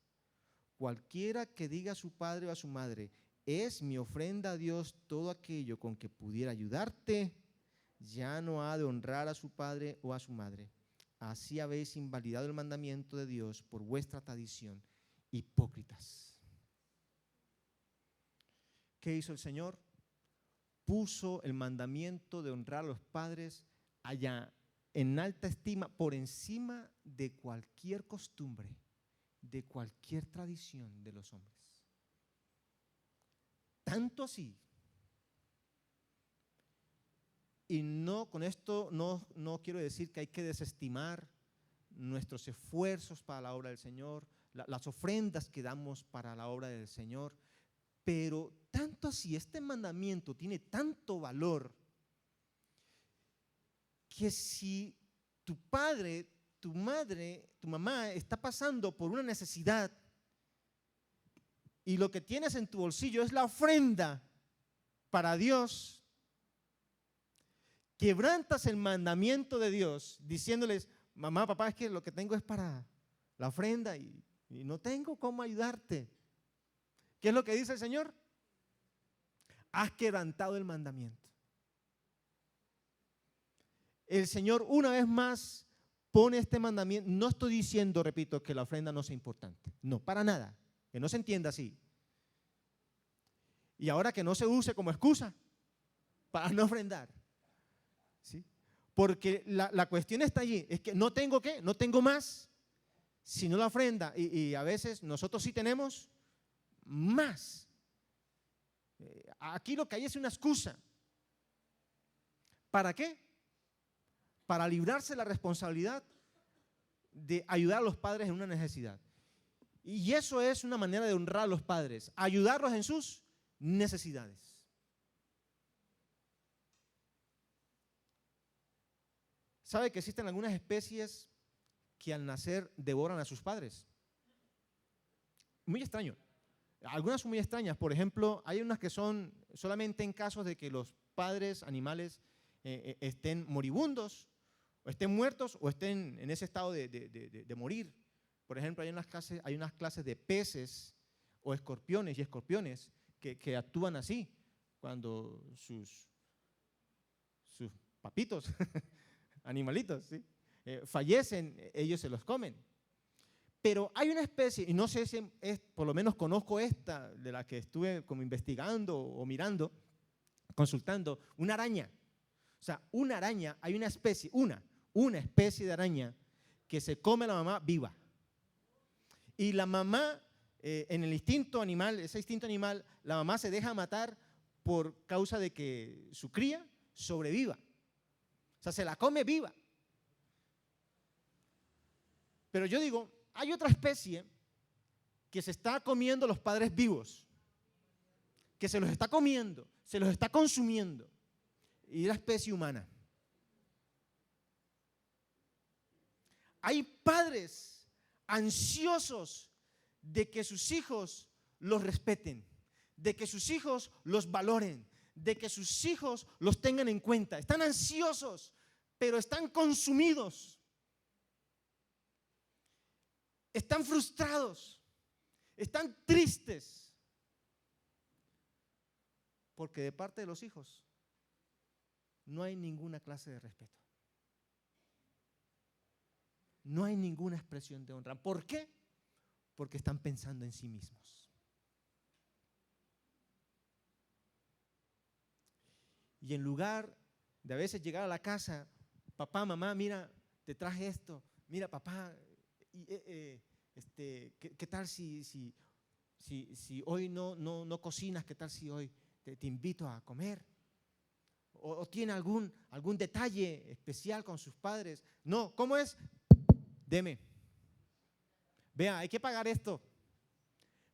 cualquiera que diga a su padre o a su madre, es mi ofrenda a Dios todo aquello con que pudiera ayudarte, ya no ha de honrar a su padre o a su madre. Así habéis invalidado el mandamiento de Dios por vuestra tradición. Hipócritas. ¿Qué hizo el Señor? Puso el mandamiento de honrar a los padres allá en alta estima, por encima de cualquier costumbre, de cualquier tradición de los hombres. Tanto así. Y no, con esto no quiero decir que hay que desestimar nuestros esfuerzos para la obra del Señor, las ofrendas que damos para la obra del Señor, pero tanto así, este mandamiento tiene tanto valor que si tu padre, tu madre, tu mamá está pasando por una necesidad y lo que tienes en tu bolsillo es la ofrenda para Dios, quebrantas el mandamiento de Dios diciéndoles, mamá, papá, es que lo que tengo es para la ofrenda y no tengo cómo ayudarte. ¿Qué es lo que dice el Señor? Has quebrantado el mandamiento. El Señor una vez más pone este mandamiento. No estoy diciendo, repito, que la ofrenda no sea importante. No, para nada. que no se entienda así. Y ahora que no se use como excusa para no ofrendar. ¿Sí? Porque la cuestión está allí, es que no tengo ¿qué? No tengo más, sino la ofrenda. Y a veces nosotros sí tenemos más. Aquí lo que hay es una excusa. ¿Para qué? Para librarse de la responsabilidad de ayudar a los padres en una necesidad. Y eso es una manera de honrar a los padres, ayudarlos en sus necesidades. ¿Sabe que existen algunas especies que al nacer devoran a sus padres? Muy extraño. Algunas son muy extrañas. Por ejemplo, hay unas que son solamente en casos de que los padres animales estén moribundos, o estén muertos, o estén en ese estado de morir. Por ejemplo, hay unas clases de peces o escorpiones y escorpiones que actúan así, cuando sus papitos, animalitos, ¿sí? Fallecen, ellos se los comen. Pero hay una especie, y no sé si por lo menos conozco esta, de la que estuve como investigando o mirando, consultando, una araña. O sea, una araña, hay una especie, una especie de araña que se come a la mamá viva. Y la mamá, en el instinto animal, ese instinto animal, la mamá se deja matar por causa de que su cría sobreviva. O sea, se la come viva. Pero yo digo, hay otra especie que se está comiendo los padres vivos, que se los está comiendo, se los está consumiendo, y es la especie humana. Hay padres ansiosos de que sus hijos los respeten, de que sus hijos los valoren, de que sus hijos los tengan en cuenta. Están ansiosos, pero están consumidos. Están frustrados, están tristes, porque de parte de los hijos no hay ninguna clase de respeto. No hay ninguna expresión de honra. ¿Por qué? Porque están pensando en sí mismos. Y en lugar de a veces llegar a la casa, papá, mamá, mira, te traje esto, mira, papá, ¿qué tal si hoy no cocinas? ¿Qué tal si hoy te invito a comer? ¿O tiene algún detalle especial con sus padres? No, ¿cómo es? Deme. Vea, hay que pagar esto.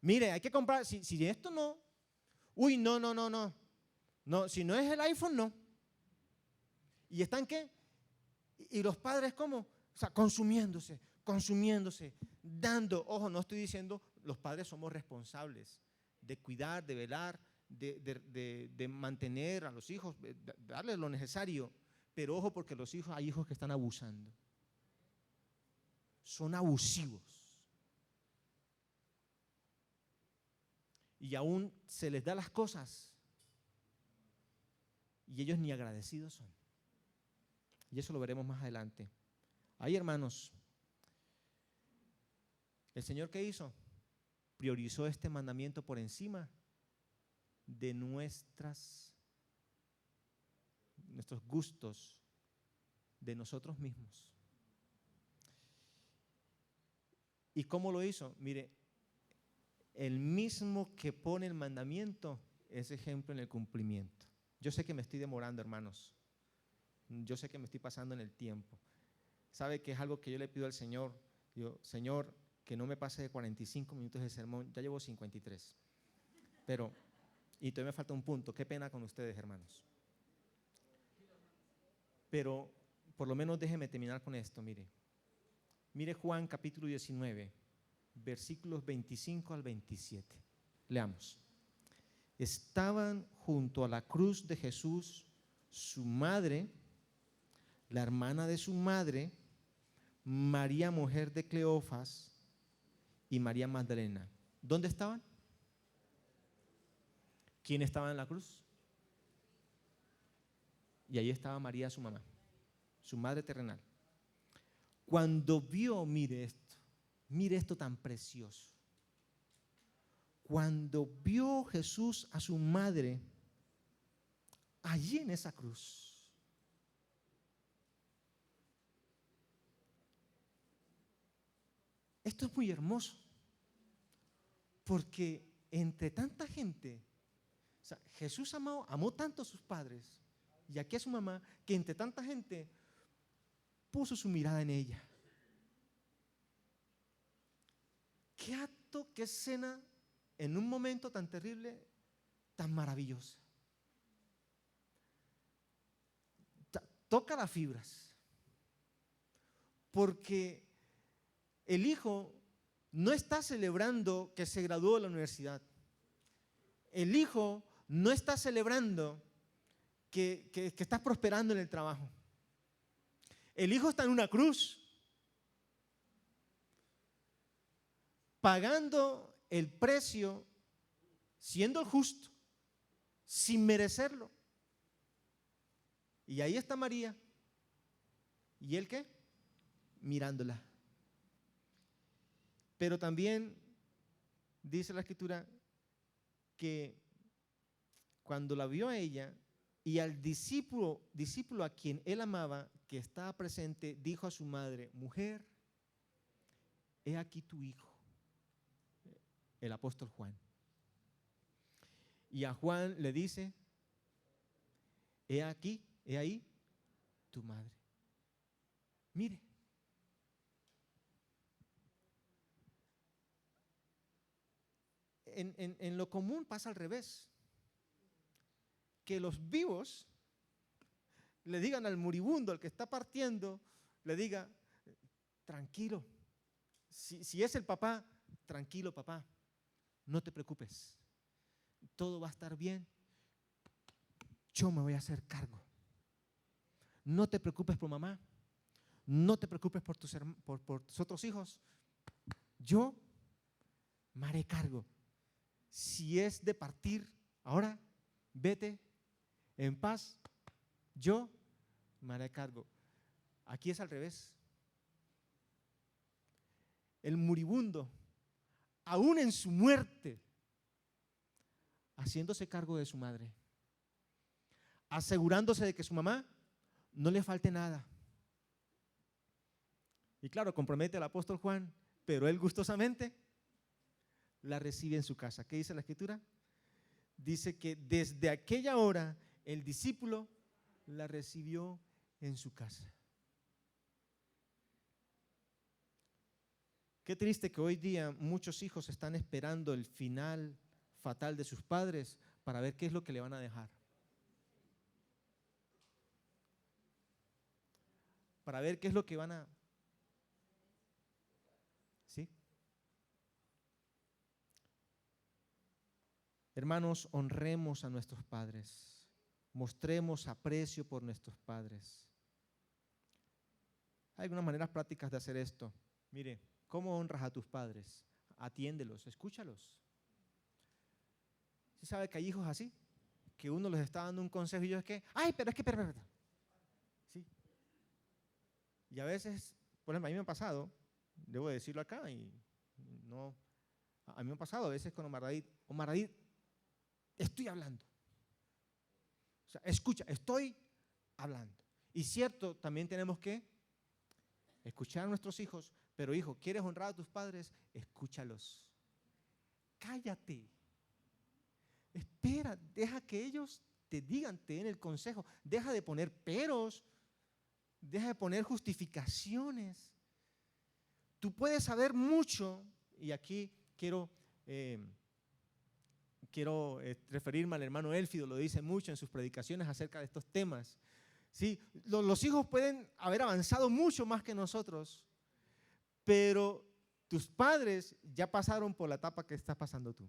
Mire, hay que comprar. Si esto no. Uy, no. No, si no es el iPhone, no. ¿Y están qué? Y los padres, ¿cómo? O sea, consumiéndose, dando. Ojo, no estoy diciendo, los padres somos responsables de cuidar, de velar, de mantener a los hijos, darles lo necesario. Pero ojo, porque hay hijos que están abusando. Son abusivos. Y aún se les da las cosas y ellos ni agradecidos son. Y eso lo veremos más adelante. Ahí, hermanos, ¿el Señor qué hizo? Priorizó este mandamiento por encima de nuestros gustos, de nosotros mismos. ¿Y cómo lo hizo? Mire, el mismo que pone el mandamiento es ejemplo en el cumplimiento. Yo sé que me estoy demorando, hermanos. Yo sé que me estoy pasando en el tiempo. ¿Sabe que es algo que yo le pido al Señor? Digo, Señor, que no me pase de 45 minutos de sermón. Ya llevo 53. Y todavía me falta un punto. Qué pena con ustedes, hermanos. Pero por lo menos déjeme terminar con esto, mire. Mire Juan capítulo 19, versículos 25 al 27. Leamos. Estaban junto a la cruz de Jesús su madre, la hermana de su madre, María, mujer de Cleofas, y María Magdalena. ¿Dónde estaban? ¿Quién estaba en la cruz? Y ahí estaba María, su mamá, su madre terrenal. Cuando vio, mire esto tan precioso. cuando vio Jesús a su madre allí en esa cruz, esto es muy hermoso, porque entre tanta gente, o sea, Jesús amó tanto a sus padres y aquí a su mamá, que entre tanta gente puso su mirada en ella. Qué acto, qué escena en un momento tan terrible, tan maravillosa. Toca las fibras, porque el hijo no está celebrando que se graduó de la universidad. El hijo no está celebrando que está prosperando en el trabajo. El hijo está en una cruz, pagando el precio, siendo el justo, sin merecerlo. Y ahí está María. ¿Y él qué? Mirándola. Pero también dice la Escritura que cuando la vio a ella y al discípulo a quien él amaba, que estaba presente, dijo a su madre: mujer, he aquí tu hijo, el apóstol Juan. Y a Juan le dice: he aquí, he ahí tu madre. Mire, en lo común pasa al revés, que los vivos le digan al moribundo, al que está partiendo, le diga: tranquilo, si es el papá, tranquilo papá, no te preocupes, todo va a estar bien, yo me voy a hacer cargo. No te preocupes por mamá, no te preocupes por tus otros hijos, yo me haré cargo. Si es de partir ahora, vete en paz, yo me haré cargo. Aquí es al revés. El moribundo, aún en su muerte, haciéndose cargo de su madre, asegurándose de que su mamá no le falte nada. Y claro, compromete al apóstol Juan, pero él gustosamente la recibe en su casa. ¿Qué dice la Escritura? Dice que desde aquella hora el discípulo la recibió en su casa. Qué triste que hoy día muchos hijos están esperando el final fatal de sus padres para ver qué es lo que le van a dejar. Para ver qué es lo que van a... ¿Sí? Hermanos, honremos a nuestros padres. Mostremos aprecio por nuestros padres. Hay algunas maneras prácticas de hacer esto. Mire, ¿cómo honras a tus padres? Atiéndelos, escúchalos. ¿Sí sabe que hay hijos así? Que uno les está dando un consejo y ellos es que, ay, pero es que, pero. ¿Sí? Y a veces, por ejemplo, a mí me ha pasado, debo decirlo acá, y no, a mí me ha pasado a veces con Omar David, estoy hablando. O sea, escucha, estoy hablando. Y cierto, también tenemos que escuchar a nuestros hijos, pero hijo, ¿quieres honrar a tus padres? Escúchalos. Cállate. Espera, deja que ellos te digan, te den el consejo. Deja de poner peros, deja de poner justificaciones. Tú puedes saber mucho, y aquí quiero referirme al hermano Élfido, lo dice mucho en sus predicaciones acerca de estos temas. ¿Sí? Los hijos pueden haber avanzado mucho más que nosotros, pero tus padres ya pasaron por la etapa que estás pasando tú.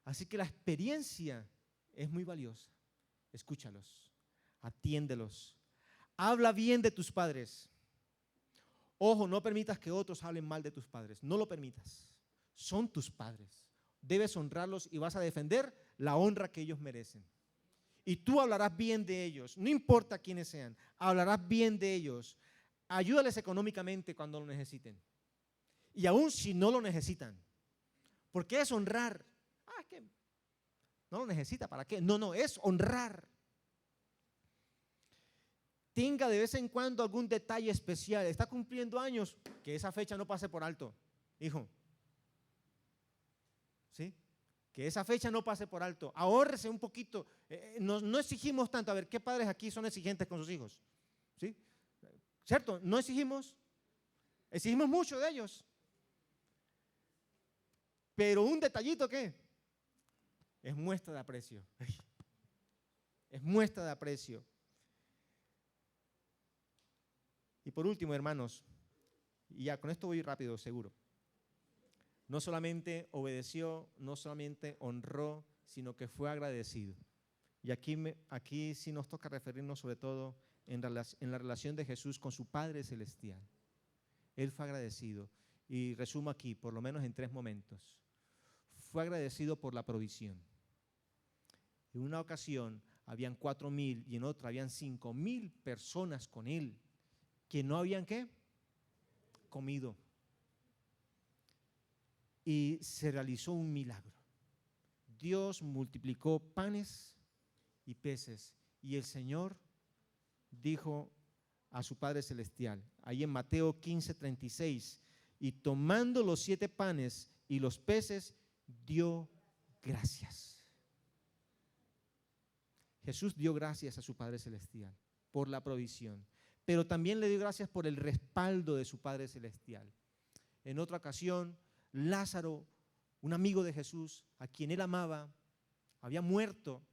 Así que la experiencia es muy valiosa. Escúchalos, atiéndelos, habla bien de tus padres. Ojo, no permitas que otros hablen mal de tus padres, no lo permitas. Son tus padres, debes honrarlos y vas a defender la honra que ellos merecen. Y tú hablarás bien de ellos, no importa quiénes sean, hablarás bien de ellos. Ayúdales económicamente cuando lo necesiten. Y aún si no lo necesitan, ¿Por qué es honrar? Es que no lo necesita, ¿para qué? No, es honrar. Tenga de vez en cuando algún detalle especial. Está cumpliendo años, que esa fecha no pase por alto, hijo. ¿Sí? Que esa fecha no pase por alto. Ahórrese un poquito. No exigimos tanto. A ver, ¿qué padres aquí son exigentes con sus hijos? ¿Sí? ¿Cierto? No exigimos. Exigimos mucho de ellos. Pero un detallito, ¿qué? Es muestra de aprecio. Es muestra de aprecio. Y por último, hermanos, y ya con esto voy rápido, seguro. No solamente obedeció, no solamente honró, sino que fue agradecido. Y aquí sí nos toca referirnos sobre todo en la relación de Jesús con su Padre Celestial. Él fue agradecido. Y resumo aquí, por lo menos en 3 momentos. Fue agradecido por la provisión. En una ocasión habían 4,000 y en otra habían 5,000 personas con él que no habían ¿qué? Comido. Y se realizó un milagro. Dios multiplicó panes y peces y el Señor dijo a su Padre Celestial, ahí en Mateo 15:36, y tomando los 7 panes y los peces, dio gracias. Jesús dio gracias a su Padre Celestial por la provisión, pero también le dio gracias por el respaldo de su Padre Celestial. En otra ocasión, Lázaro, un amigo de Jesús, a quien él amaba, había muerto.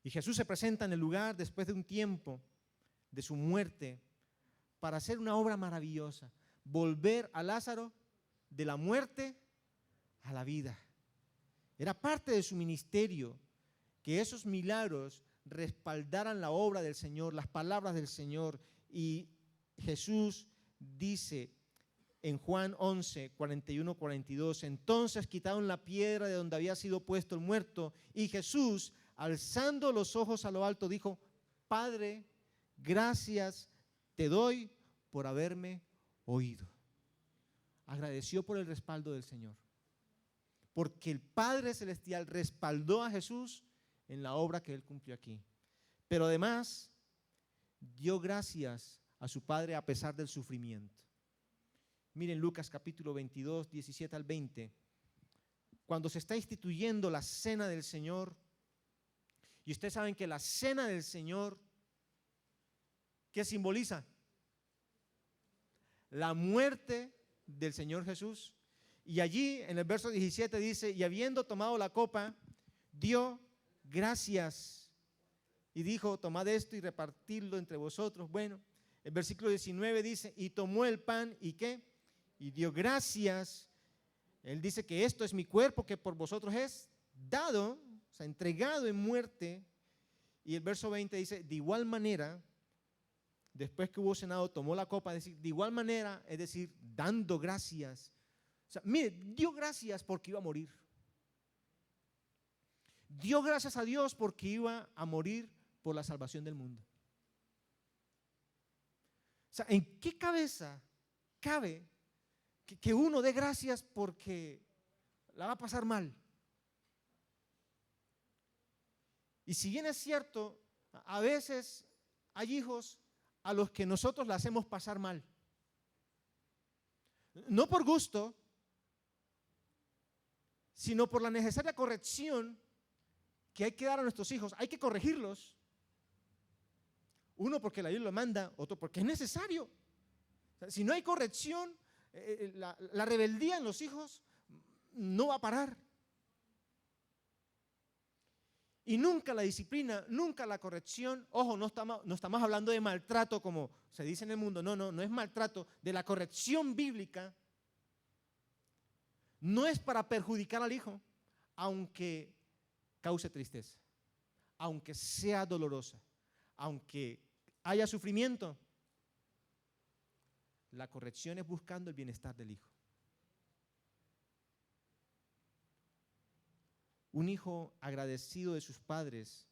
Y Jesús se presenta en el lugar después de un tiempo de su muerte para hacer una obra maravillosa, volver a Lázaro de la muerte a la vida. Era parte de su ministerio que esos milagros respaldaran la obra del Señor, las palabras del Señor. Y Jesús dice en Juan 11, 41, 42, entonces quitaron la piedra de donde había sido puesto el muerto y Jesús, alzando los ojos a lo alto, dijo, Padre, gracias te doy por haberme oído. Agradeció por el respaldo del Señor, porque el Padre Celestial respaldó a Jesús en la obra que Él cumplió aquí. Pero además, dio gracias a su Padre a pesar del sufrimiento. Miren Lucas capítulo 22, 17 al 20. Cuando se está instituyendo la cena del Señor, y ustedes saben que la cena del Señor, ¿qué simboliza? La muerte del Señor Jesús. Y allí en el verso 17 dice, y habiendo tomado la copa, dio gracias y dijo, tomad esto y repartidlo entre vosotros. Bueno, el versículo 19 dice, y tomó el pan y ¿qué? Y dio gracias. Él dice que esto es mi cuerpo que por vosotros es dado, o sea, entregado en muerte. Y el verso 20 dice, de igual manera, después que hubo cenado, tomó la copa, es decir, de igual manera, es decir, dando gracias. O sea, mire, dio gracias porque iba a morir. Dio gracias a Dios porque iba a morir por la salvación del mundo. O sea, ¿en qué cabeza cabe que uno dé gracias porque la va a pasar mal? Y si bien es cierto, a veces hay hijos a los que nosotros la hacemos pasar mal. No por gusto, sino por la necesaria corrección que hay que dar a nuestros hijos. Hay que corregirlos. Uno porque la Biblia lo manda, otro porque es necesario. O sea, si no hay corrección, la rebeldía en los hijos no va a parar. Y nunca la disciplina, nunca la corrección, ojo, no estamos hablando de maltrato como se dice en el mundo, no es maltrato, de la corrección bíblica, no es para perjudicar al hijo, aunque cause tristeza, aunque sea dolorosa, aunque haya sufrimiento, la corrección es buscando el bienestar del hijo. Un hijo agradecido de sus padres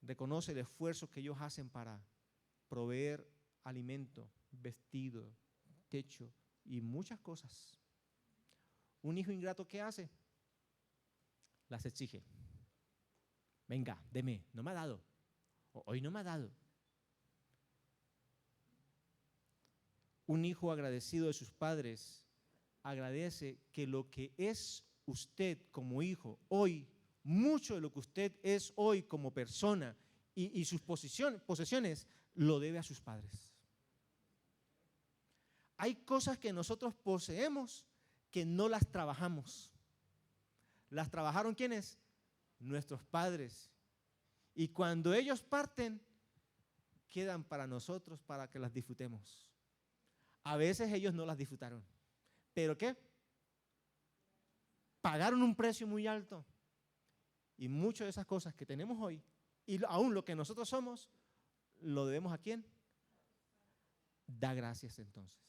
reconoce el esfuerzo que ellos hacen para proveer alimento, vestido, techo y muchas cosas. Un hijo ingrato, ¿qué hace? Las exige. Venga, deme, no me ha dado. Hoy no me ha dado. Un hijo agradecido de sus padres agradece que lo que es usted como hijo hoy, mucho de lo que usted es hoy como persona y sus posesiones, lo debe a sus padres. Hay cosas que nosotros poseemos que no las trabajamos. ¿Las trabajaron quiénes? Nuestros padres. Y cuando ellos parten, quedan para nosotros para que las disfrutemos. A veces ellos no las disfrutaron. ¿Pero qué? Pagaron un precio muy alto. Y muchas de esas cosas que tenemos hoy, y aún lo que nosotros somos, ¿lo debemos a quién? Da gracias entonces.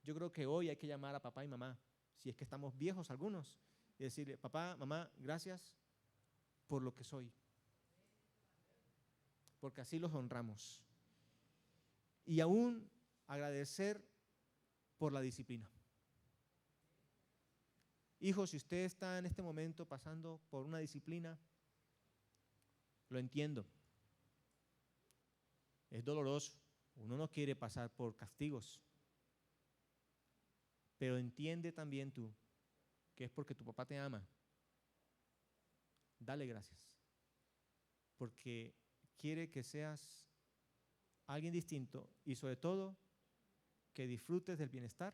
Yo creo que hoy hay que llamar a papá y mamá, si es que estamos viejos algunos, y decirle, papá, mamá, gracias por lo que soy. Porque así los honramos. Y aún agradecer por la disciplina. Hijo, si usted está en este momento pasando por una disciplina, lo entiendo. Es doloroso. Uno no quiere pasar por castigos. Pero entiende también tú que es porque tu papá te ama. Dale gracias. Porque quiere que seas alguien distinto y sobre todo que disfrutes del bienestar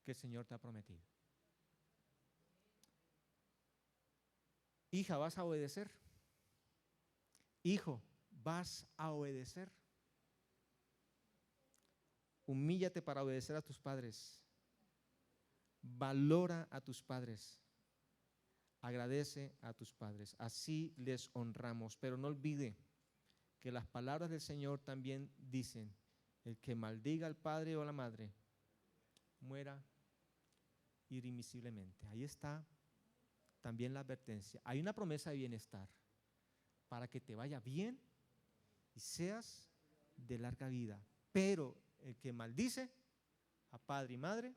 que el Señor te ha prometido. Hija, ¿vas a obedecer? Hijo, ¿vas a obedecer? Humíllate para obedecer a tus padres. Valora a tus padres. Agradece a tus padres. Así les honramos. Pero no olvide que las palabras del Señor también dicen, el que maldiga al padre o a la madre, muera irremisiblemente. Ahí está también la advertencia. Hay una promesa de bienestar para que te vaya bien y seas de larga vida. Pero el que maldice a padre y madre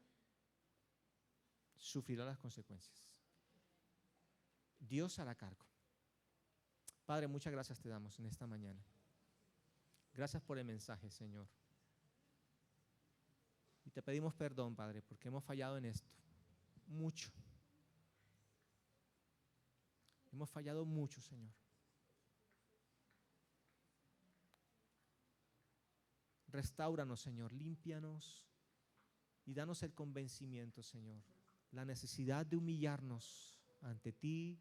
sufrirá las consecuencias. Dios hará cargo. Padre, muchas gracias te damos en esta mañana. Gracias por el mensaje, Señor. Y te pedimos perdón, Padre, porque hemos fallado en esto. Mucho. Hemos fallado mucho, Señor. Restáuranos, Señor, límpianos y danos el convencimiento, Señor, la necesidad de humillarnos ante ti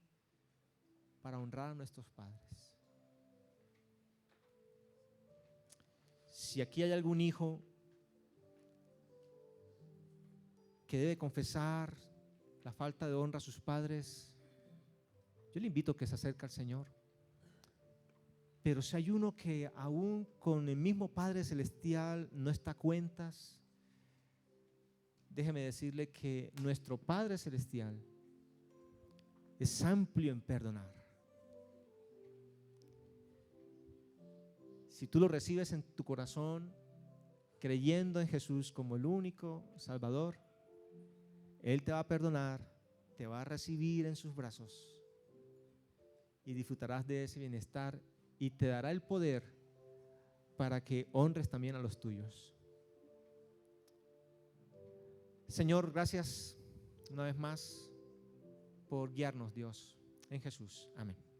para honrar a nuestros padres. Si aquí hay algún hijo que debe confesar la falta de honra a sus padres, yo le invito a que se acerque al Señor. Pero si hay uno que aún con el mismo Padre Celestial no está a cuentas, déjeme decirle que nuestro Padre Celestial es amplio en perdonar. Si tú lo recibes en tu corazón, creyendo en Jesús como el único Salvador, Él te va a perdonar, te va a recibir en sus brazos y disfrutarás de ese bienestar y te dará el poder para que honres también a los tuyos. Señor, gracias una vez más por guiarnos, Dios, en Jesús. Amén.